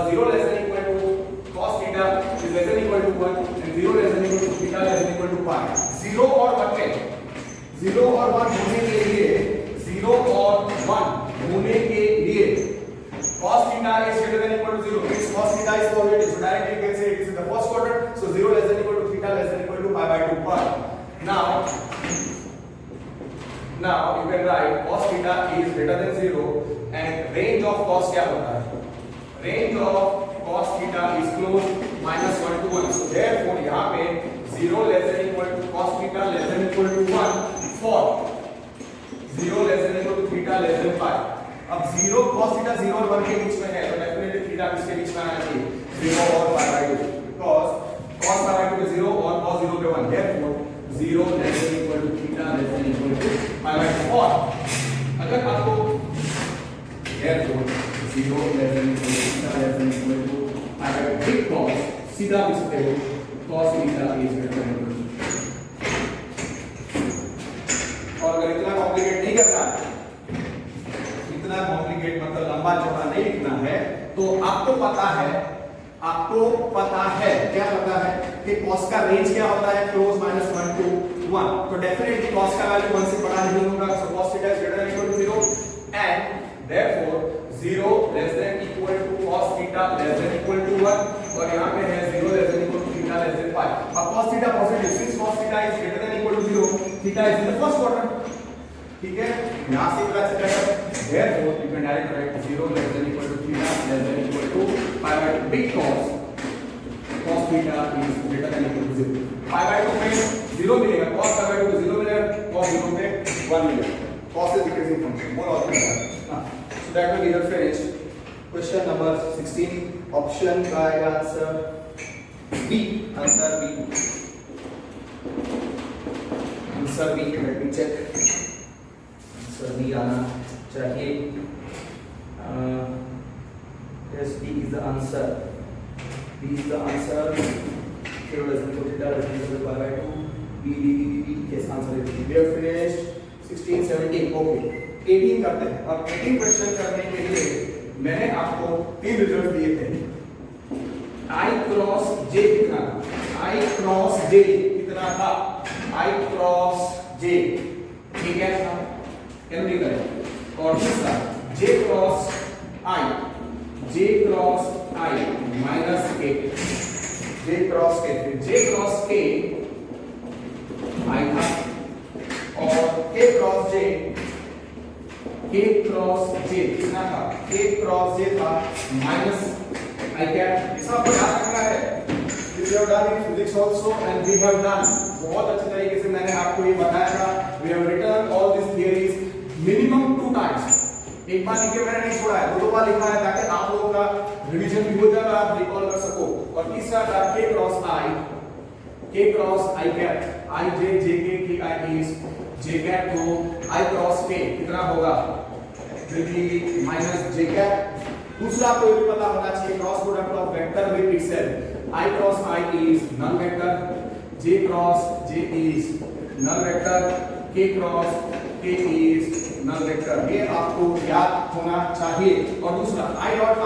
S1: 0 less than equal to cos theta is less than equal to 1 and 0 less than equal to theta less than equal to pi. 0 और 1 में 0 और 1 होने के लिए 0 और 1 होने के लिए cos theta is greater than equal to 0 means cos theta is positive. So directly you can say it is in the first quadrant. So 0 less than equal to theta less than equal to pi by 2 pi. Now you can write cos theta is greater than 0 and range of cos क्या होता है? Range of cos theta is close -1 to 1. So therefore यहाँ पे 0 less than equal to cos theta less than equal to 1 for 0 less than equal to theta less than pi. अब 0 cos theta 0 और 1 के बीच में है तो डेफिनेटली थीटा किसके बीच में आना चाहिए? 0 और pi by 2 because cos pi by 2 पे 0 और cos 0 पे 1. Therefore 0 less than equal to theta less than equal to pi by 2. और अगर आपको therefore 0 less than equal to theta less than equal to pi by 2 because सीधा लिख सकते हो cos theta is greater than equal to. और अगर इतना कॉम्प्लिकेट नहीं करना, इतना कॉम्प्लिकेट मतलब लंबा चौड़ा नहीं लिखना है तो आपको पता है क्या पता है कि cos का रेंज क्या होता है? Close -1 to 1. तो डेफिनेटली cos का वैल्यू 1 से बड़ा नहीं होगा. सो cos theta is greater than equal to 0 and therefore 0 less than equal to cos theta less than equal to 1 और यहाँ पे है 0 less than equal to theta less than pi. अब cos theta positive since cos theta is greater than equal to 0 theta is in the first quadrant. ठीक है, यहाँ से पता चल जाएगा. Therefore you can directly write 0 less than equal to theta less than equal to pi by 2 because cos theta is greater than equal to 0. pi by 2 में 0 मिलेगा, cos pi by 2 को 0 मिलेगा, cos 0 पे 1 मिलेगा. Cos is decreasing function. more also so that will be the finished. Question number 16 option का आएगा answer B. Answer B. let me check. Answer B आना चाहिए. Yes, B is the answer. B is the answer. 0 less than 2 theta less than equal to pi by 2. B. Yes, answer is B. We have finished 16, 17. Okay. 18 करते हैं. अब 18 question करने के लिए मैंने आपको 3 रिजल्ट दिए थे. I cross J कितना था? I cross J कितना था? I cross J ये क्या था? कैसे करें? और दूसरा J cross I minus K. J cross K. J cross K I था और K cross J k cross j कितना था, k क्रॉस j था माइनस I कैप। इसका आपको याद रखना है, we have done in physics also and we have done, बहुत अच्छे तरीके से मैंने आपको ये बताया था, we have written all these theories minimum 2 times, एक बार लिख के मैंने नहीं छोड़ा है, दो बार लिखा है ताकि आप लोगों का रिवीजन भी हो जाए और आप रिकॉल कर सको। और तीसरा था k cross I cap, I j j k k I is j cap, तो I क्रॉस k कितना होगा, will be minus j cap. दूसरा आपको ये भी पता होना चाहिए cross product of vector with itself, I cross I is null vector, j cross j is null vector, k cross k is null vector, ये आपको याद होना चाहिए। और दूसरा I डॉट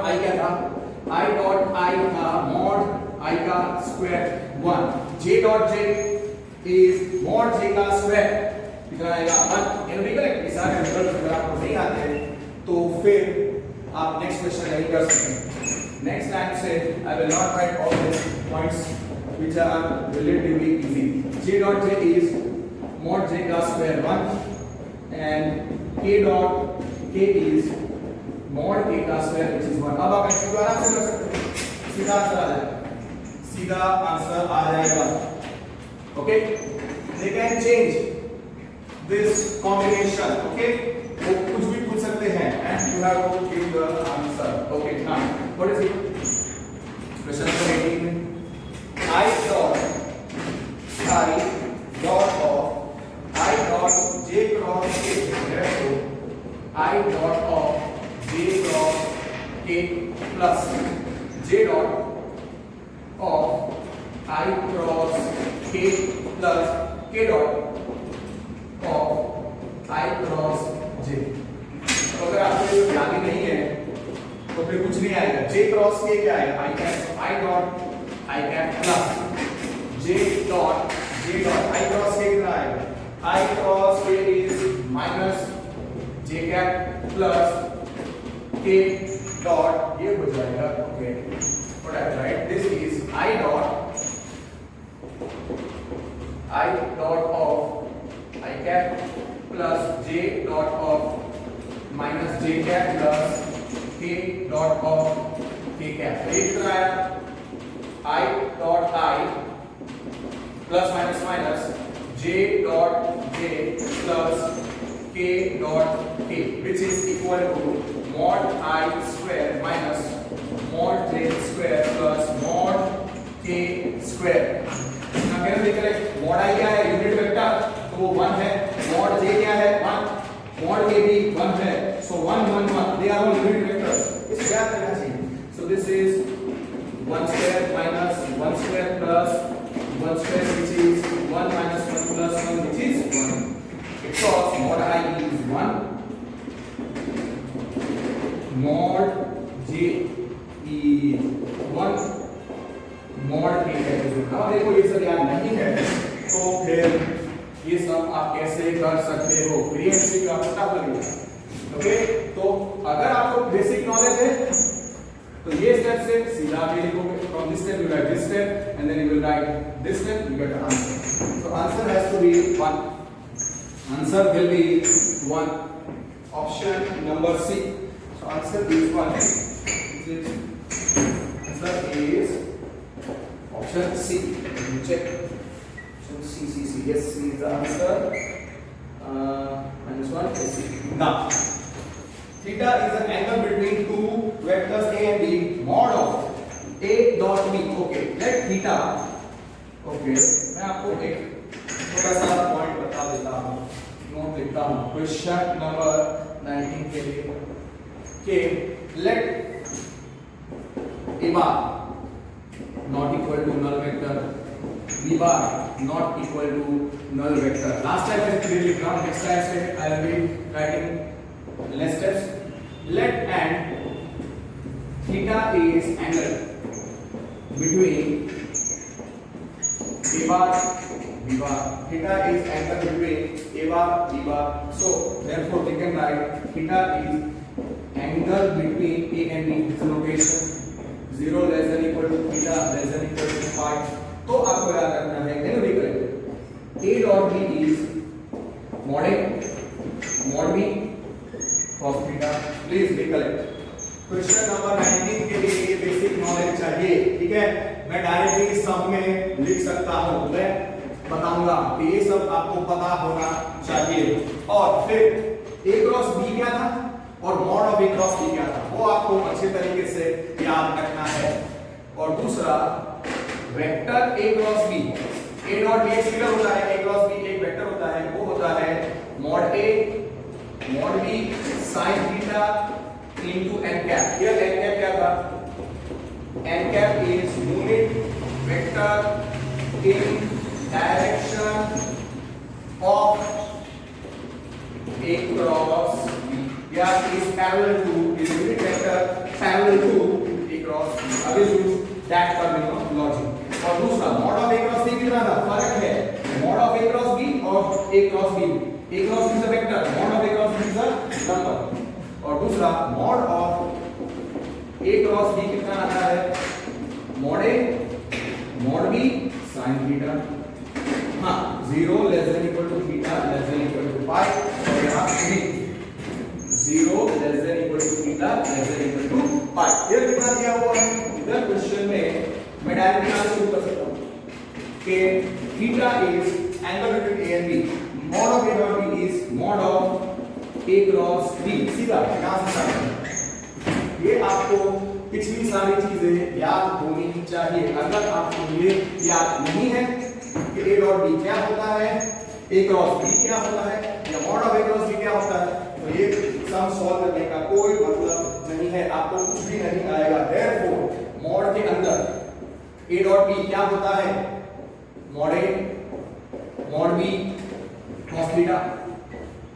S1: I क्या था, I डॉट I था मॉड I का square 1, j dot j is mod j का स्क्वायर कितना आएगा 1। यानी करेक्ट, ये सारे रिजल्ट अगर आपको नहीं आते तो फिर आप नेक्स्ट क्वेश्चन नहीं कर सकते। नेक्स्ट टाइम से I will not write all these points which are relatively easy। j dot j is mod j का square 1 and k dot k is mod k का स्क्वायर which is 1। अब आप इसको आराम से कर सकते हैं, सीधा आंसर आ जाएगा, सीधा आंसर आ जाएगा। Okay, they can change this combination, okay, वो कुछ भी पूछ सकते हैं and you have to give the answer। okay, now what is it, question number 18, I dot of I dot j cross k, therefore I dot of j cross k plus j dot of I cross k plus k dot of I cross j। तो अगर आपको ये याद ही नहीं है तो फिर कुछ नहीं आएगा। j क्रॉस k क्या आएगा, I cap, I dot I cap plus j dot I cross k कितना आएगा, I cross k is minus j cap plus k dot, ये हो जाएगा। Okay, what I right, this is I dot of I cap plus j dot of minus j cap plus k dot of k cap. एक तरह है I dot I plus minus minus j dot j plus k dot k which is equal to mod I square minus mod j square plus mod k square। अगर देख रहे mod I क्या है, unit vector, तो वो 1 है, mod j क्या है 1, mod k भी 1 है, so 1 1 1 they are all unit vectors। इसे याद रखना चाहिए। so this is 1 square minus 1 square plus 1 square which is 1 minus 1 plus 1 which is 1, because mod I is 1, mod j is 1, mod k is 1। अब देखो ये सब याद नहीं है तो फिर ये सब आप कैसे कर सकते हो, फ्रीक्वेंसी का पता लगेगा। ओके, तो अगर आपको बेसिक नॉलेज है तो ये स्टेप से सीधा आगे लिखोगे, from this step you write this step and then you will write this step, you get the answer. so answer has to be 1, answer will be 1, option number C। so answer is 1, answer is option C। check option C, yes, C is the answer, minus 1 is C। now theta is an angle between two vectors a and b, mod of a dot b। okay, let theta, okay, मैं आपको एक थोड़ा सा point बता देता हूँ, note लिखता हूँ क्वेश्चन नंबर 19 के लिए कि let a bar not equal to null vector, b bar not equal to null vector। last time I clearly ground, next time से I will be writing less steps। let and theta is angle between a bar b bar, theta is angle between a bar b bar, so therefore we can write theta is angle between a and b, its location 0 less than equal to theta less than equal to 5। तो आपको याद रखना है, then we correct a dot b is mod a mod b cos theta. Please recollect, question number 19 के लिए ये basic knowledge चाहिए, ठीक है। मैं डायरेक्टली सम में लिख सकता हूं, मैं बताऊंगा कि ये सब आपको पता होना चाहिए। और फिर a क्रॉस b क्या था और mod of a cross b क्या था, वो आपको अच्छे तरीके से याद रखना है। और दूसरा vector a cross b, a dot b scalar होता है, a क्रॉस b एक वेक्टर होता है, वो होता है mod a mod b sin theta into n cap। here n cap क्या था, n cap is unit vector in direction of a cross b, या is parallel to, is unit vector parallel to a cross b। अभी use that terminology. और दूसरा mod of a cross b कितना था, फर्क है mod of a cross b और a cross b। a cross b is a vector, mod of a cross b is a number। और दूसरा mod of a cross b कितना आता है, mod a mod b sin theta. हाँ, 0 less than equal to theta less than equal to pi, और यहाँ भी 0 less than equal to theta less than equal to pi. ये कितना दिया हुआ है इधर क्वेश्चन में, मैं डायरेक्टली यहाँ शुरू कर सकता हूँ कि theta is angle between a and b, mod of a dot b is mod of a cross b। सीधा यहां से स्टार्ट। ये आपको पिछली सारी चीजें याद होनी चाहिए। अगर आपको ये याद नहीं है कि a डॉट b क्या होता है, a क्रॉस b क्या होता है, या mod of a cross b क्या होता है, तो ये सम सॉल्व करने का कोई मतलब नहीं है, आपको कुछ भी नहीं आएगा। देयरफॉर मॉड के अंदर a डॉट b क्या होता है, mod a mod b cos theta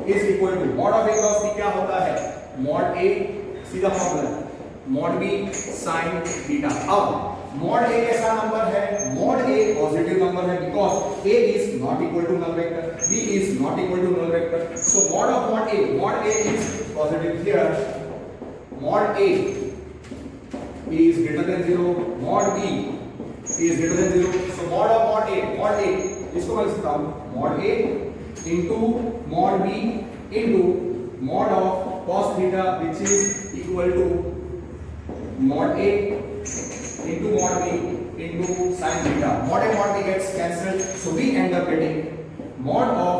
S1: is equal to mod of a cross b क्या होता है, mod a, सीधा formula mod b sin theta. अब mod a कैसा नंबर है, mod a पॉजिटिव नंबर है, because a is not equal to null vector, b is not equal to null vector, so mod of mod a is positive here, mod a is greater than 0, mod b is greater than 0, so mod a इसको मैं लिखता हूं mod a into mod b into mod of cos theta, which is equal to mod a into mod b into sin theta। mod a mod b gets cancelled, so we end up getting mod of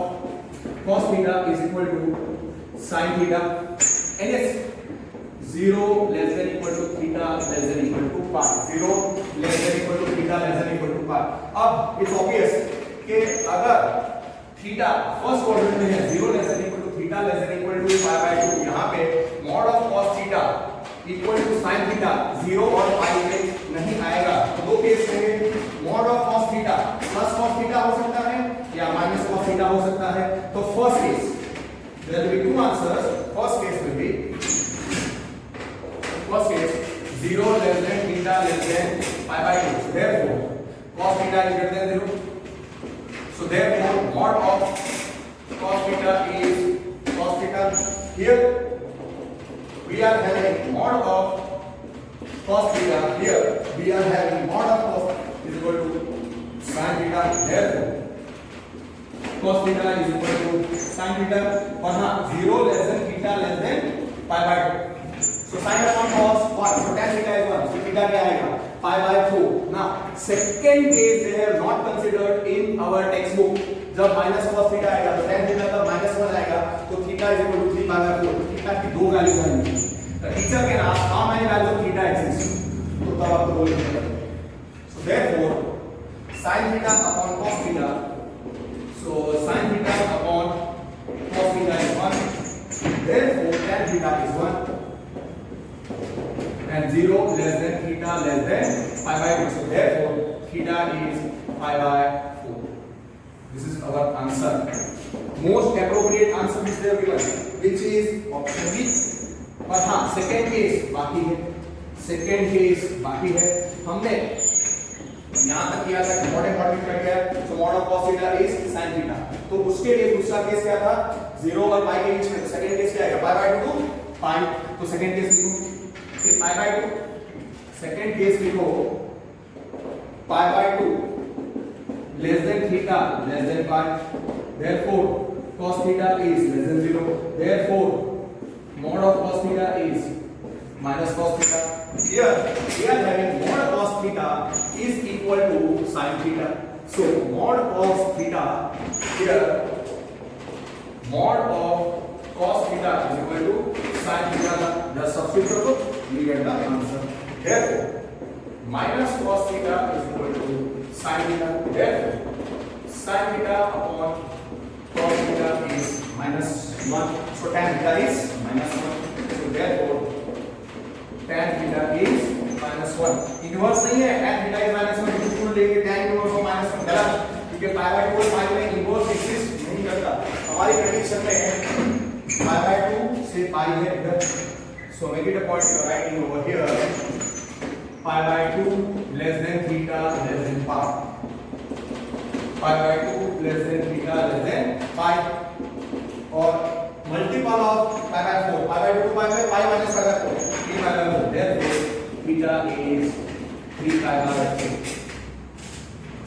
S1: cos theta is equal to sin theta, and yes 0 less than equal to theta less than equal to pi, 0 less than equal to theta less than equal to pi। अब it's obvious कि अगर theta first quadrant में है, 0 less than equal to theta less than equal to pi by 2, यहां पे mod of cos theta equal to sin theta 0 और पाई में नहीं आएगा। तो दो केस में mod of cos theta plus cos theta हो सकता है या माइनस cos थीटा हो सकता है। तो first case there will be two answers, first case will be 0 less than theta less than pi by 2, therefore cos theta is greater than 0, so therefore mod of cos theta is cos theta। here we are having mod of cos theta, here we are having mod of cos is equal to sin theta, therefore cos theta is equal to sin theta। और हाँ 0 less than theta less than pi by 2, so sin upon cos 1, so tan theta is 1, so theta क्या आएगा pi by 4। now second case they have not considered in our textbook, जब minus cos theta आएगा तो tan theta का minus 1 आएगा, तो theta is equal to 3 pi by 4, तो theta की दो वैल्यूज आएंगी। टीचर के नाम how many values of theta exist, तो तब आपको बोल देंगे। so therefore sin theta upon cos theta, so sin theta upon cos theta is 1, therefore tan theta is 1 and 0 less than theta less than pi by 2, so therefore theta is pi by 4। this is our answer, most appropriate answer which they have given, which is option B। और हाँ second case बाकी है, second case बाकी है। हमने यहाँ तक किया था मॉड ऑफ क्या गया, so mod of cos theta is sin theta, तो उसके लिए दूसरा केस क्या था 0 और पाई के बीच में, सेकेंड केस क्या आएगा pi by 2 to पाई, तो सेकेंड केस लिखो कि pi by 2, सेकेंड केस लिखो pi by 2 less than theta less than pi, therefore cos theta is less than 0. Therefore mod of cos theta is minus cos theta. Here we are having mod cos theta is equal to sin theta. So mod cos theta, here mod of cos theta is equal to sin theta. Just substitute करो, you get the answer. Therefore minus cos theta is equal to sin theta. Therefore sin theta upon cos theta is minus 1. So tan theta is minus 1. So therefore tan theta is minus 1. Inverse नहीं है, tan theta is minus 1. बिल्कुल लेके tan inverse को minus 1 गलत, क्योंकि पाई by 2 पाई में inverse exist नहीं करता. हमारी कंडीशन में पाई बाय 2 से पाई है इधर. So make it a point you are writing over here pi by 2 less than theta less than pi. Pi by 2 less than theta less than pi. और multiple of pi by 4. Pi by 2 pi by pi minus pi by 4. 3 pi by 4. Therefore theta is 3 pi by 4.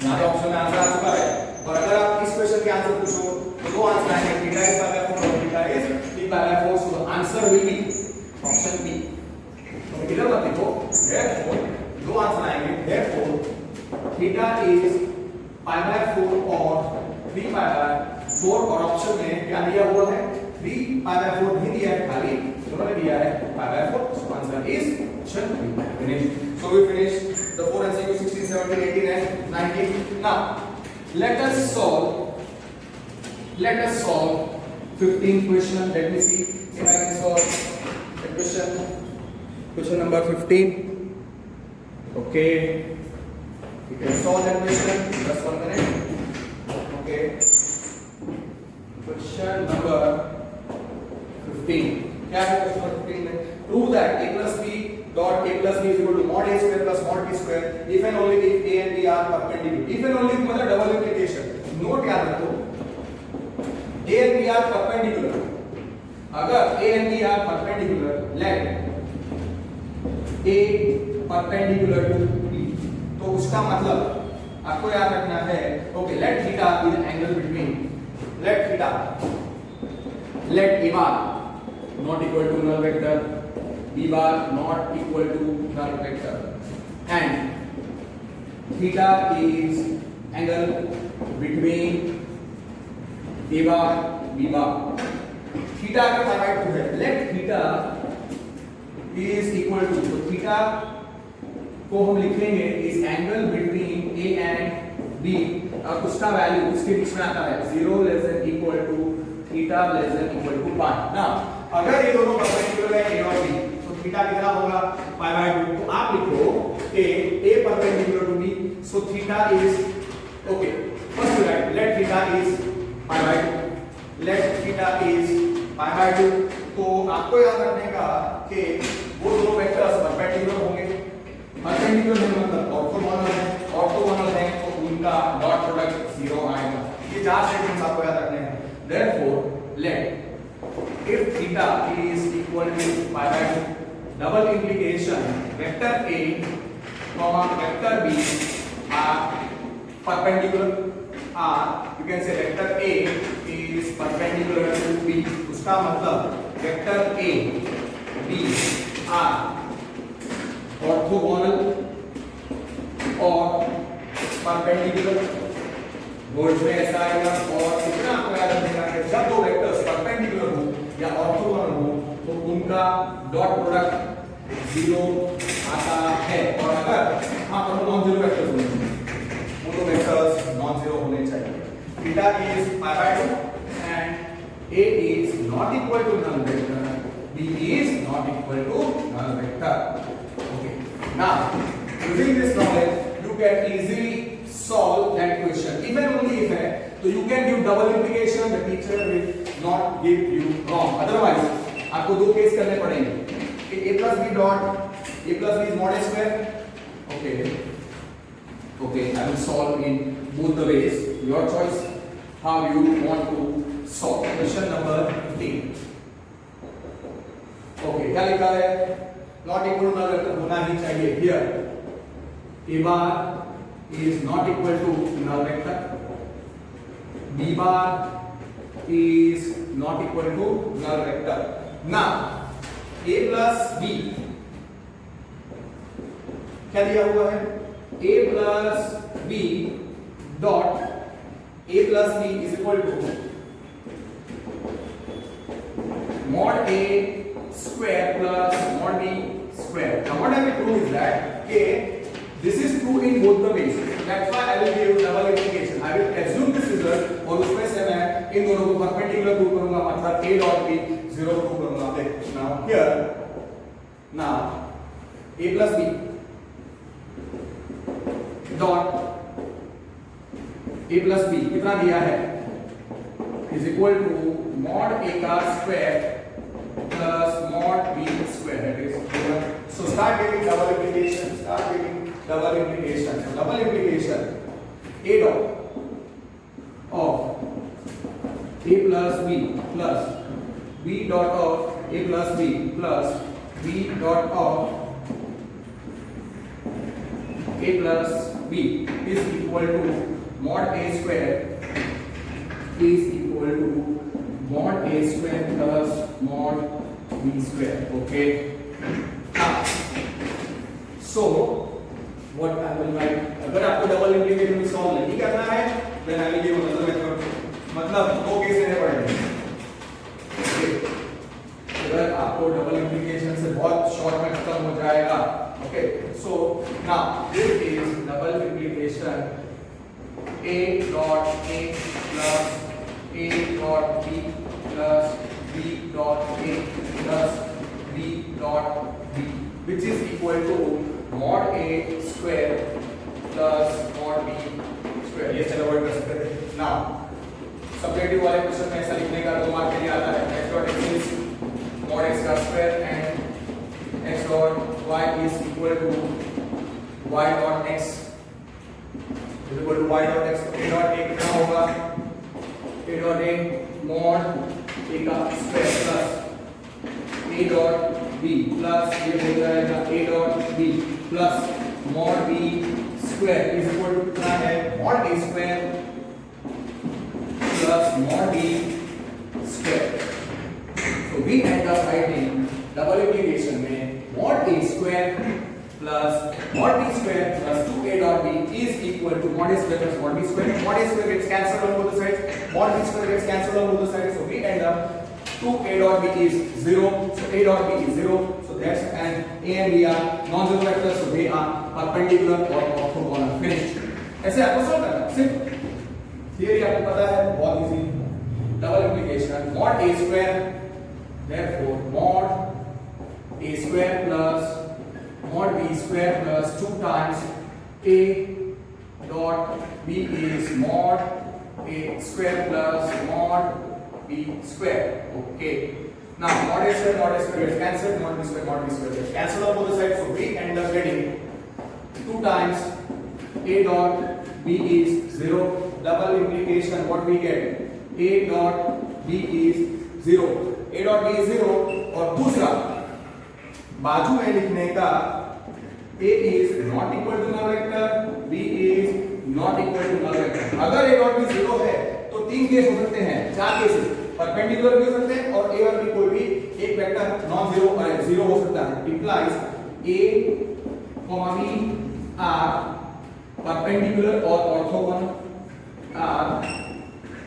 S1: यहाँ पे option में answer आ चुका है. और अगर आप इस क्वेश्चन के आंसर पूछो तो दो आंसर आएंगे. थीटा इज pi by 4 और theta is 3 pi by 4. So the answer will be option B. तो इधर मत लिखो. Therefore दो आंसर आएंगे. Therefore theta is pi by 4 और 3 pi by 4. और ऑप्शन में क्या दिया हुआ है? 3 pi by 4 नहीं दिया है, खाली उन्होंने दिया है pi by 4. So answer is option B. Finished. So we finished the 4 MCQ 16, 17, 18 and 19. Now let us solve 15th question. Let me see if I can solve the question number 15. Okay, you can solve that question. Just 1 minute. Okay, question number 15. क्या है question number 15 में? Prove that a plus b dot a plus b is equal to mod a square plus mod b square if and only if a and b are perpendicular. If and only मतलब double implication. Note याद रखो. A and b are perpendicular. अगर a and b are perpendicular, let a perpendicular to b. तो उसका मतलब आपको याद रखना है. Okay, let theta is angle between. Let theta, let a bar not equal to null vector, b bar not equal to null vector, and theta is angle between a bar b bar. Theta का pi by 2 है. Let theta is equal to, तो theta को हम लिखेंगे इस angle between a and b. और उसका value उसके बीच में आता है 0 less than equal to theta less than equal to pi. ना अगर ये दोनों परपेंडिकुलर है a और b तो थीटा कितना होगा? pi by 2. तो आप लिखो a perpendicular to b. So theta is, okay, first write let theta is pi by 2. Let theta is pi by 2. तो आपको याद रखने का कि वो दोनों वेक्टर्स परपेंडिकुलर होंगे. परपेंडिकुलर मतलब ऑर्थोगोनल है. ऑर्थोगोनल है तो उनका डॉट प्रोडक्ट 0 आएगा. ये चार स्टेटमेंट्स आपको याद रखने हैं. Therefore let if theta is equal to pi by 2, double implication vector a comma vector b are perpendicular. You can say vector a is perpendicular to b. उसका मतलब vector a b are orthogonal और perpendicular. Board में ऐसा आएगा. और इतना आपको याद रखना है जब दो वेक्टर्स परपेंडिकुलर हो या ऑर्थोगोनल हो तो उनका डॉट प्रोडक्ट 0 आता है. और अगर हाँ पर नॉन जीरो वेक्टर्स होंगे वो दो वेक्टर्स नॉन जीरो होने चाहिए. Theta is pi by 2 and a is not equal to null vector, b is not equal to null vector. Okay, now using this knowledge you can easily solve that question. If and only if है तो you can give double implication. The teacher will not give you wrong. Otherwise आपको दो case करने पड़ेंगे. a plus b dot a plus b is mod a square. Okay, I will solve in both the ways. Your choice how you want to solve. Question number 15. Okay, क्या लिखा है? Not equal to null vector होना ही चाहिए. Here a bar is not equal to null vector, b bar is not equal to null vector. Now a plus b क्या दिया हुआ है? a plus b dot a plus b is equal to mod a square plus mod b square. Now what I will do is that this is true in both the ways. That's why I will give double implication. I will assume this result और उसमें से मैं इन दोनों को perpendicular prove करूंगा, मतलब a dot b 0 prove करूंगा. Now here now a plus b dot a plus b कितना दिया है? is equal to mod a का square plus mod b square. That is given. So start getting double implication. Start getting double implication. So double implication a dot of a plus b plus b dot of a plus b plus b dot of a plus b is equal to mod a square is equal to mod a square plus mod b square. Okay. So what I will write, अगर आपको double integration में solve नहीं करना है then I will give another method. मतलब दो case लेने पड़ेंगे. अगर आपको डबल इंटीग्रेशन से बहुत शॉर्ट में खत्म हो जाएगा. Okay. So now this is double implication a dot a plus a dot b plus b dot a plus b dot b, which is equal to mod a square plus mod b square. ये चलो word कर सकते हैं. Now subjective वाले question में ऐसा लिखने का 2 मार्क के लिए आता है. x dot x is mod x का square and x dot y is equal to y dot x is equal to y dot x. a dot a कितना होगा? a dot a mod a का square plus a dot b plus ये हो जाएगा a dot b plus mod b square is equal to कितना है? mod a square plus mod b square. So we end up writing double integration में mod a square plus mod b square plus 2a dot b is equal to mod a square plus mod b square. Mod a square gets cancelled on both the sides. Mod b square gets cancelled on both the sides. So we end up 2a dot b is 0. So a dot b is 0. So that's and a and b are non-zero vectors. So they are perpendicular or orthogonal. Finished. ऐसे आपको solve करना है. सिर्फ theory आपको पता है, बहुत easy. Double integration mod a square, therefore mod a square plus mod b square plus 2 times a dot b is mod a square plus mod b square. Okay. Now mod a square gets cancelled, mod b square gets cancelled on both sides. So we end up getting 2 times a dot b is 0. Double implication, what we get? A dot b is 0. A dot b is 0. और दूसरा बाजू में लिखने का a is not equal to null vector, b is not equal to null vector. अगर a dot b 0 है तो 3 case हो सकते हैं, 4 केसेस. परपेंडिकुलर भी हो सकते हैं और a और b कोई भी एक वेक्टर नॉन जीरो और 0 हो सकता है. Implies a, b are perpendicular और orthogonal. are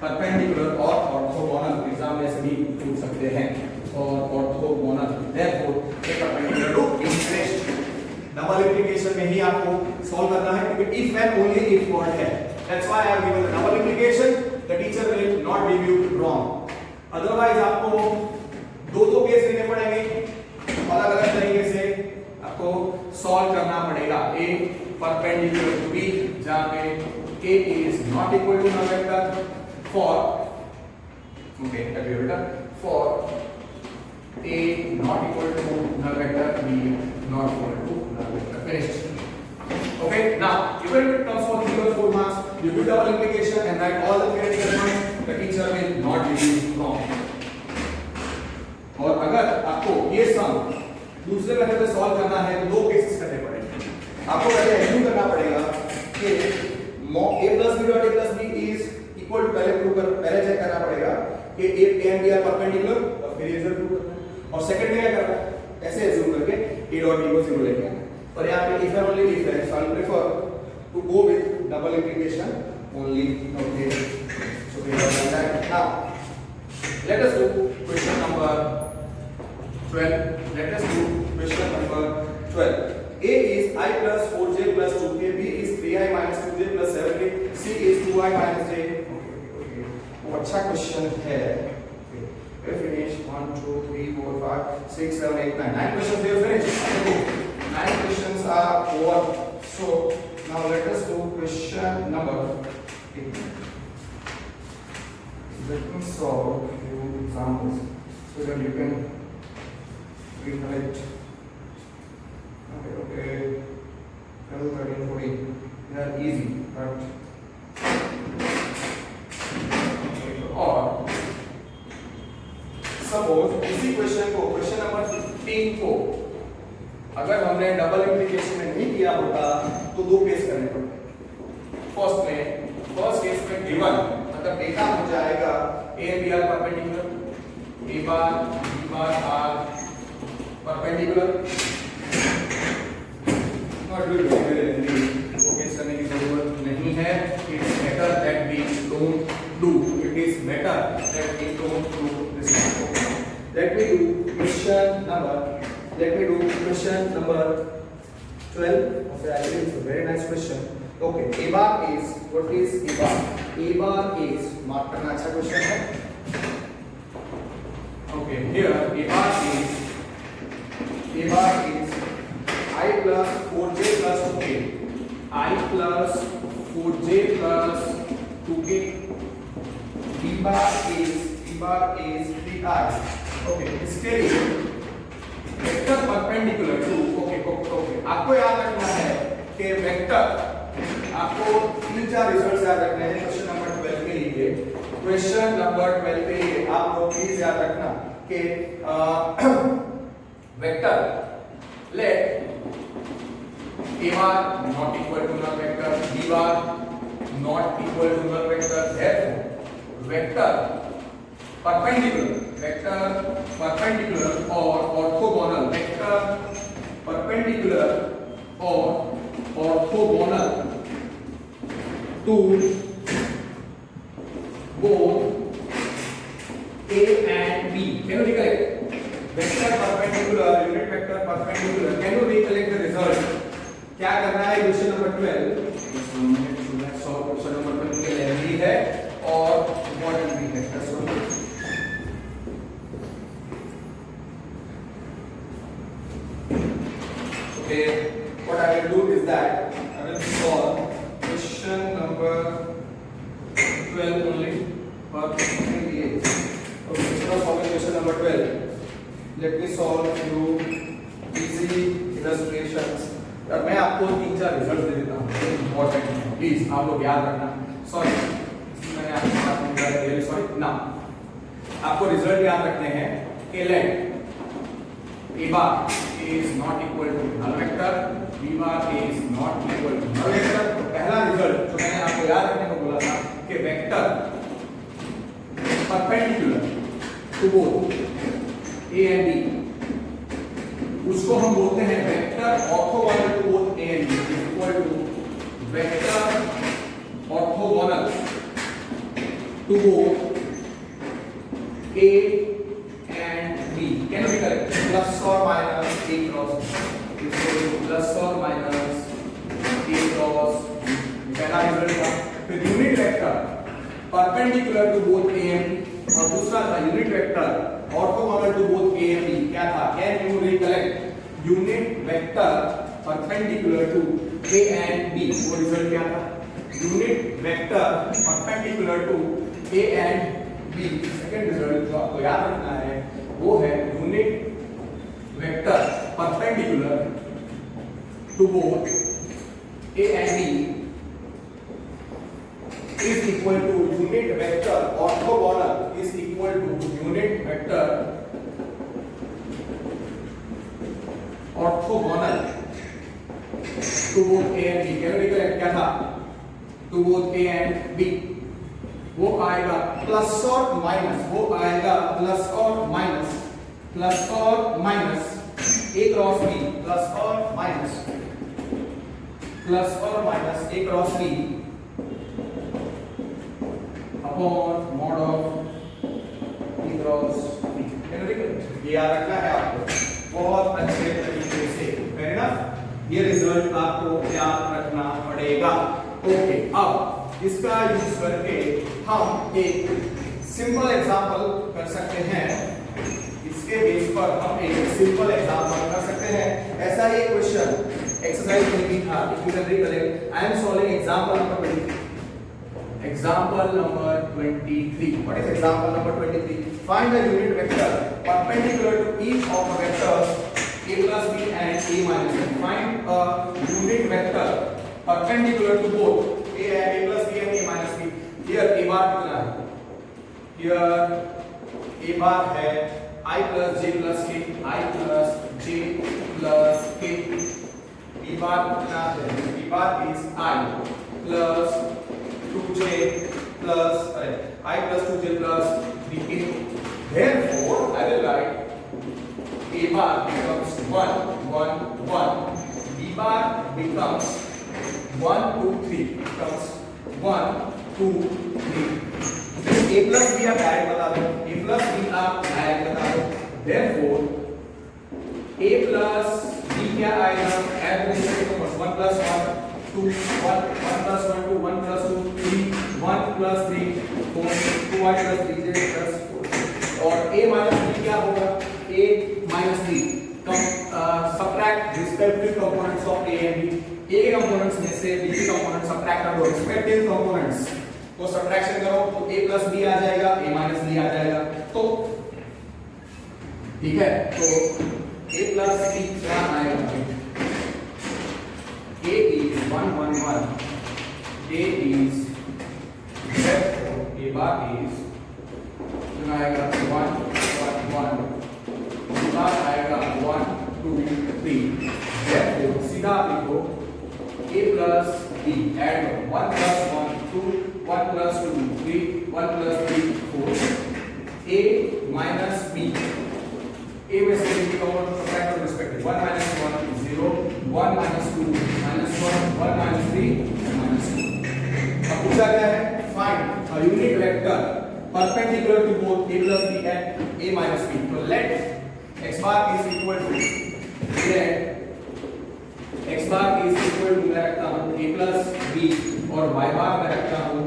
S1: perpendicular और orthogonal. एग्जाम में से भी पूछ सकते हैं. और orthogonal. Therefore a perpendicular to interest. Double integration में ही आपको सॉल्व करना है क्योंकि if and only if word है. That's why I have given the double integration. The teacher will not give you wrong. Otherwise आपको दो केस लेने पड़ेंगे, अलग-अलग तरीके से आपको सॉल्व करना पड़ेगा. A perpendicular to B जहाँ पे A is not equal to null vector for for A not equal to null vector, B not equal to null vector. Finished. Okay. Now, even if it comes for 3 or 4 marks, you do double implication and write all the theoretical points. The teacher will not give you wrong. और अगर आपको ये सम दूसरे method से solve करना है तो 2 cases करने पड़ेंगे. आपको पहले एज्यूम करना पड़ेगा कि a plus b dot a plus b is equal to पहले चेक करना पड़ेगा कि a and b are perpendicular, और फिर ये प्रूव करना है। और सेकंड में क्या करना है, ऐसे एज्यूम करके ए डॉट बी को 0 लेके आना है। पर यहाँ पे इफ एंड ओनली इफ है, so I prefer to go with double integration only. Okay, so we have done that. Now let us do question number 12. Let us do question number 12. A is I plus 4j plus 2k, B is 3i minus 2j plus 7k, C is 2i minus j. Okay. वो अच्छा question है। We finish 1 2 3 4 5 6 7 8 9 9 questions we have finished. 9 questions are over. So now let us do question number 8. Let me solve few examples so that you can recollect. Okay. 12, 13, 14. They are easy, but और suppose इसी question को, question number 15 को अगर हमने double integration में नहीं किया होता तो दो केस करने पड़ते। फर्स्ट केस में गिवन मतलब डेटा हो जाएगा a and b are perpendicular, a bar b bar are perpendicular. Not do वो केस करने की जरूरत नहीं है। It's better that we don't do, it is better that we don't do this. Let me do question number 12. Okay, I think it's a very nice question. Okay, A bar is, what is A bar? A bar is, mark करना अच्छा question है. Okay, here A bar is I plus 4j plus 2k. I plus 4j plus 2k. B bar is 3i. Okay, इसके लिए vector perpendicular to okay आपको याद रखना है कि वेक्टर आपको 3-4 रिजल्ट्स याद रखने हैं क्वेश्चन नंबर 12 के लिए। क्वेश्चन नंबर 12 के लिए आप लोग प्लीज याद रखना कि vector late a bar not equal to null vector, b bar not equal to null vector, therefore vector perpendicular or orthogonal, vector perpendicular or orthogonal to both A and B. Can you recollect? Vector perpendicular, unit vector perpendicular. Can you recollect the result? क्या करना है question number 12? Question number 12 के lengthy है और important भी है। Okay, what I will do is that I will solve question number 12 only for 38. Okay, instead of solving question number 12, let me solve few easy illustrations. और मैं आपको 3-4 result दे देता हूँ, इम्पोर्टेंट है, प्लीज आप लोग याद रखना। सॉरी, मैंने आपके साथ बोला है, रियली सॉरी ना। आपको रिजल्ट याद रखने हैं कि late A bar is not equal to null vector, B bar is not equal to null vector। तो पहला रिजल्ट जो मैंने आपको याद रखने को बोला था कि vector perpendicular to both A and B, उसको हम बोलते हैं vector orthogonal to both A and B equal to vector orthogonal to both A and B. Can you correct? Plus or minus A cross plus or minus A cross पहला result था। फिर unit vector perpendicular to both A and B और दूसरा था unit vector orthogonal to both A and B। क्या था? Can you recollect? Unit vector perpendicular to A and B, वो रिजल्ट क्या था? Unit vector perpendicular to A and B। Second result जो आपको याद रखना है वो है unit vector perpendicular to both A and B is equal to unit vector orthogonal is equal to unit vector orthogonal to both A and B। क्या था? to both A and B वो आएगा प्लस और minus, वो आएगा plus और minus a cross b, plus और minus a cross b upon mod of a cross b. ये याद रखना है आपको बहुत अच्छे तरीके से, है ना। ये रिजल्ट आपको याद रखना पड़ेगा। ओके, अब इसका यूज करके हम एक सिंपल एग्जांपल कर सकते हैं। इसके बेस पर हम एक सिंपल एग्जांपल कर सकते हैं। ऐसा ही क्वेश्चन एक्सरसाइज में भी था, if you can recollect. I am solving example number 23। Example number 23. What is example number 23? Find the unit vector perpendicular to each of the vectors a plus b and a minus b. Find a unit vector perpendicular to both a plus b and a minus b. Here a bar कितना है? Here a bar है I plus j plus k, I plus j plus k. b bar कितना है? b bar is I plus 2j plus I plus 2j plus 3k. Therefore, I will write a bar becomes 1, 1, 1. B bar becomes 1, 2, 3. Becomes 1, 2, 3. A plus b आप direct बता दो, a plus b आप direct बता दो। Therefore, a plus b क्या आएगा? Add this numbers 1 plus 1, 2, 1 plus 1, 2, 1 plus 2, 3, 1 plus 3, 4, 2y plus 3z plus 4. और a minus b क्या होगा? a minus b. Subtract respective components of a and b. a के components में से b के components subtract कर दो, respective components को subtraction करो तो a plus b आ जाएगा, a minus b आ जाएगा। तो ठीक है, तो a plus b क्या आएगा? A is 1, 1, 1. A is therefore A bar is कितना आएगा? 1, 1, 1. B bar आएगा 1, 2, 3. Therefore सीधा लिखो A plus B add 1 plus 1, 2, 1 plus 2, 3, 1 plus 3, 4. A minus B. A में से B का और subtract कर respective 1 minus 1 0, 1 minus 2 minus 1, 1 minus 3 minus 2. अब पूछा गया है find a unit vector perpendicular to both a plus b and a minus b. तो let x bar is equal to मैं रखता हूँ a plus b और y bar मैं रखता हूँ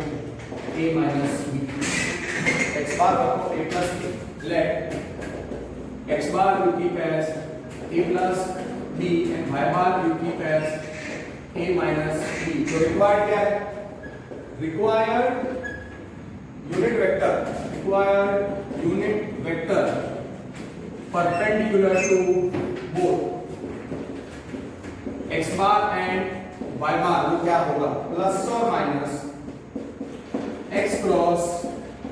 S1: a minus b. x bar रखो a plus b. Let x bar you keep as a plus b and y bar you keep as a minus b. So required क्या है? Required unit vector perpendicular to both x bar and y bar. वो क्या होगा? Plus और minus x cross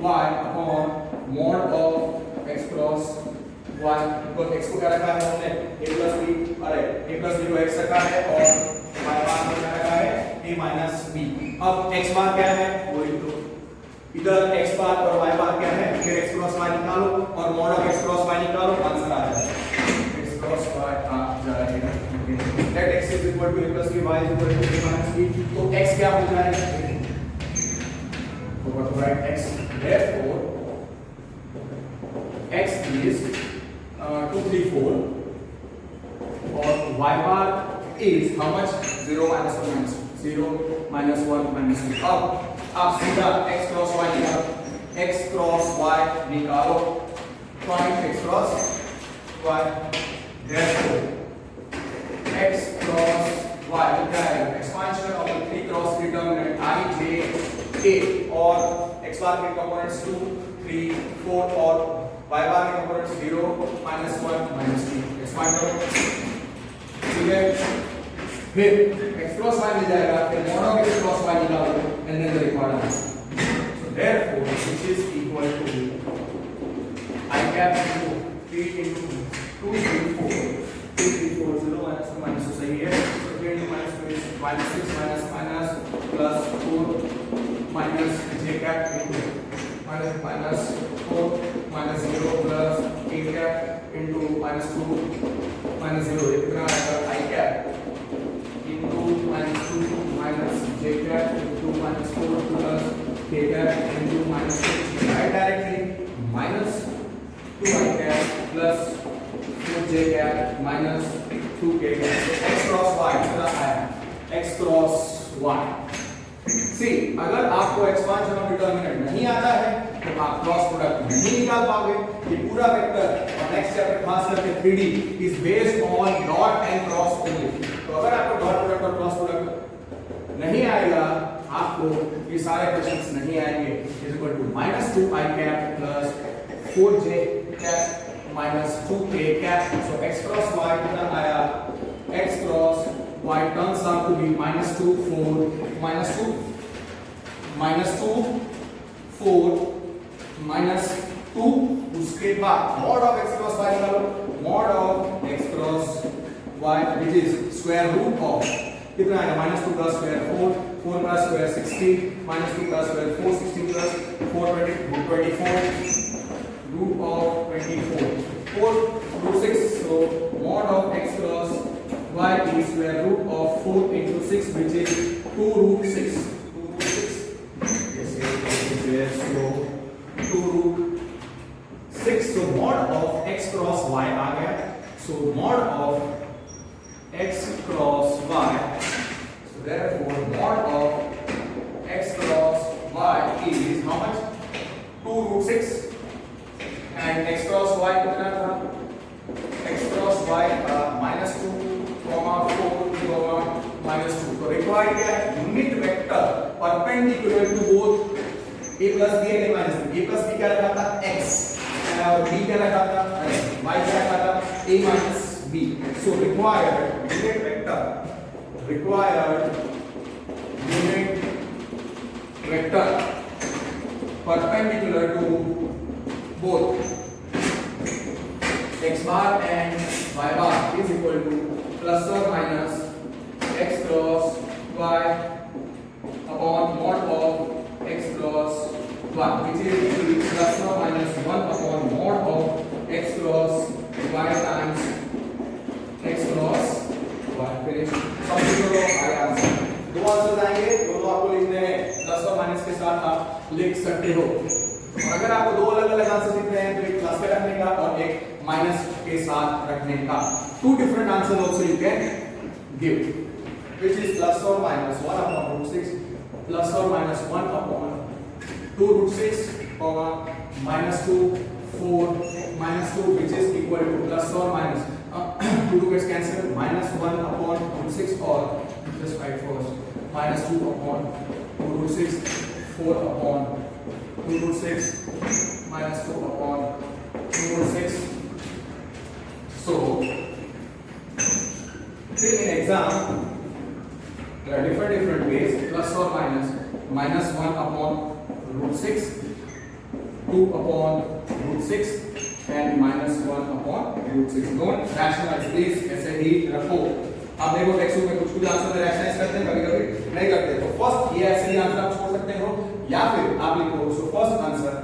S1: y upon mod of x cross y. तो x को क्या रखा है हमने? a plus b. अरे a plus b को x रखा है और y bar को क्या रखा है? a minus b. अब x bar क्या है? वही तो इधर x bar और y bar क्या है? फिर x cross y निकालो और mod of x cross y निकालो, आंसर आ जाएगा x cross y आ जाएगा। Let x is equal to a plus b, y is equal to a minus b. तो x क्या हो जाएगा? So what to write x? Therefore x is 2, 3, 4 और y bar is how much? 0, minus 1, minus 2. 0, minus 1, minus 2. अब आप सीधा x cross y निकालो, x cross y निकालो, find x cross y. Therefore x cross y क्या है? Expansion of the 3 cross determinant I, j, k और x bar के components 2, 3, 4 और y bar के components 0, minus 1, minus 2. Expand करो, ठीक है? फिर x cross y मिल जाएगा, फिर mod of x cross y निकालो and then the required answer. So therefore this is equal to I cap into 3 into 2 into 4. 2, 3, 4, 0, minus 1, minus 2 सही है। तो 3 into minus 2 is minus 6 minus minus plus 4 minus j cap into minus 4 minus 0 plus k cap into minus 2 minus 0 ये कितना आएगा I cap into minus 2 minus j cap into minus 4 plus k cap into minus 6 right directly minus 2 I cap plus 4j cap minus 2k cap so x cross y कितना आया x cross y सी अगर आपको expansion of determinant नहीं आता है तो आप cross product नहीं निकाल पाओगे ये पूरा वेक्टर और नेक्स्ट चैप्टर खास करके 3D is based on dot and cross only तो अगर आपको डॉट प्रोडक्ट और क्रॉस प्रोडक्ट नहीं आएगा आपको ये सारे क्वेश्चंस नहीं आएंगे is equal to -2i cap plus 4j cap minus 2k cap so x cross y कितना आया x cross y turns out to be -2 4 -2 4 -2 उसके बाद mod of x cross y निकालो mod of x cross y which is square root of कितना आएगा -2 का square 4 4 का square 60 -2 का square 4 60 plus 424 root of 24 4 root 6 so mod of x cross y is square root of 4 into 6 which is 2 root 6 yes so 2 root 6 so mod of x cross y आ गया so mod of x cross y so therefore mod of x cross y is how much 2 root 6 and x cross y कितना था x cross y -2 4 -2 तो required क्या है unit vector perpendicular to both a plus b and a minus b a plus b क्या रखा था x और b क्या रखा था y क्या रखा था a minus b so required unit vector perpendicular to both x bar and y bar is equal to plus or minus x cross y upon mod of x cross y which is equal to plus or minus 1 upon mod of x cross y times x cross y finish सब आया answer दो answer आएंगे दोनों आपको लिखने हैं plus और minus के साथ आप लिख सकते हो और अगर आपको दो अलग-अलग आंसर दिख रहे हैं तो एक प्लस के रखने का और एक माइनस के साथ रखने का two different answers also you can give which is plus or minus 1 upon root 6 plus or minus 1 upon 2 root 6 comma -2 4 -2 which is equal to plus or minus 2 gets cancelled -1 upon root 6 or just write first -2 upon 2 root 6 4 upon 2 root 6 -2 upon 2 root 6 so in exam there are different ways plus or minus -1 upon root 6 2 upon root 6 and -1 upon root 6 don't rationalize please ऐसे ही रखो आप देखो text book में कुछ answer rationalise करते हैं कभी-कभी नहीं करते तो फर्स्ट ये ऐसे ही आंसर आप छोड़ सकते हो या फिर आप लिखो सो फर्स्ट आंसर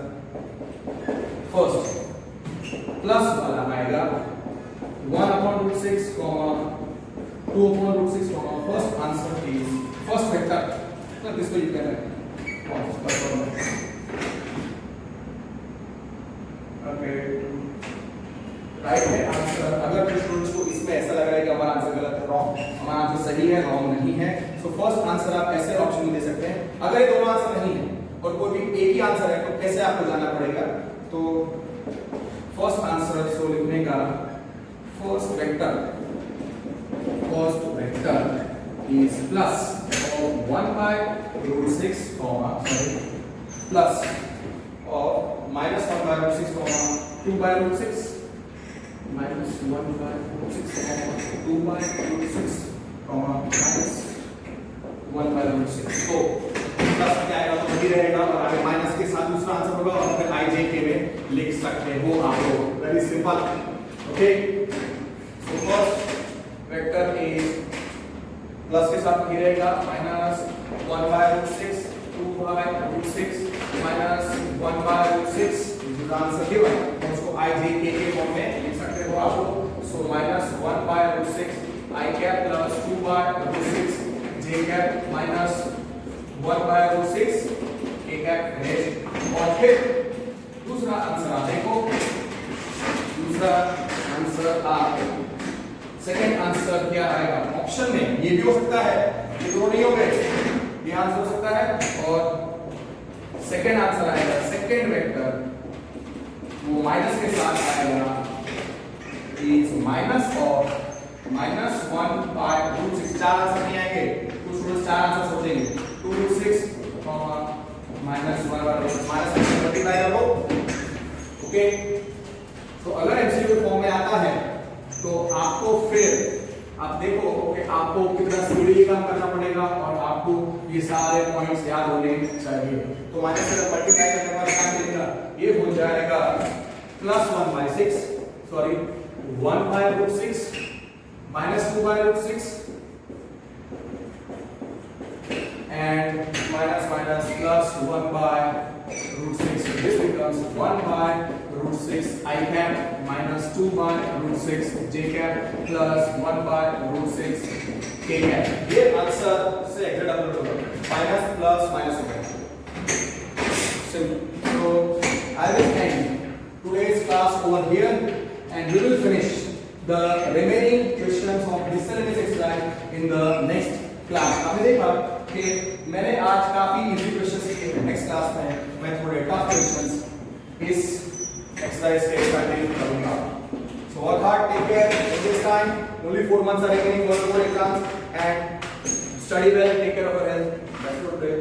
S1: प्लस वाला आएगा 1 upon root 6 2 upon root 6 first answer is first vector now this way you can okay right है आंसर अगर कुछ स्टूडेंट्स को इसमें ऐसा लग रहा है कि हमारा आंसर गलत है रॉन्ग हमारा आंसर सही है रॉन्ग नहीं है सो फर्स्ट आंसर आप ऐसे ऑप्शन में दे सकते हैं अगर ये दोनों आंसर नहीं है और कोई भी एक ही आंसर है तो कैसे आपको जाना पड़ेगा तो फर्स्ट आंसर सो लिखने का first vector is plus of 1 by root 6 plus of minus 1 by root 6 2 by root 6 minus 1 by root 6 2 by root 6 minus 1 by root 6 तो प्लस क्या आएगा तो वही रहेगा और आगे माइनस के साथ दूसरा आंसर होगा और फिर i j k में लिख सकते हो आप लोग very simple okay so first vector is plus के साथ ही रहेगा minus 1 by root 6 2 by root 6 minus 1 by root 6 is the answer given. उसको I J K के फॉर्म में लिख सकते हो आप लोग. So minus 1 by root 6 I cap plus 2 by root 6 J cap minus 1 by root 6 K cap finish. और फिर दूसरा आंसर आप देखो. दूसरा आंसर आप सेकंड आंसर क्या आएगा ऑप्शन में. ये भी हो सकता है, ये दोनों नहीं हो गए, ये आंसर हो सकता है. और सेकंड आंसर आएगा सेकंड वेक्टर वो माइनस के साथ आएगा इज माइनस और माइनस 1 बाय रूट 6. चार आंसर नहीं आएंगे, कुछ स्टूडेंट्स चार आंसर सोचेंगे. 2 root 6 minus 1 by root minus से मल्टीप्लाई करो. ओके, तो अगर एमसीक्यू फॉर्म में आता है तो आपको फिर आप देखो कि आपको कितना स्पीडली काम करना पड़ेगा और आपको ये सारे पॉइंट्स याद होने चाहिए. तो माइनस से मल्टीप्लाई करने का क्या मिलेगा, ये हो जाएगा plus 1 by 6 sorry 1 by root 6 minus 2 by root 6 and minus minus plus 1 by root 6. This becomes 1 by root 6 I cap minus 2 by root 6 j cap plus 1 by root 6 k cap. ये answer से exact upload होगा. Minus plus minus होगा. So I will end today's class over here and we will finish the remaining questions of miscellaneous exercise in the next class. आपने देखा कि मैंने आज काफी इजी क्वेश्चंस किए हैं. नेक्स्ट क्लास में मैं थोड़े टफ क्वेश्चंस इस एक्सरसाइज के कंटिन्यू करूंगा. So work hard, take care. In this time, only 4 months are remaining for the board exams and study well. Take care of your health. That's your day.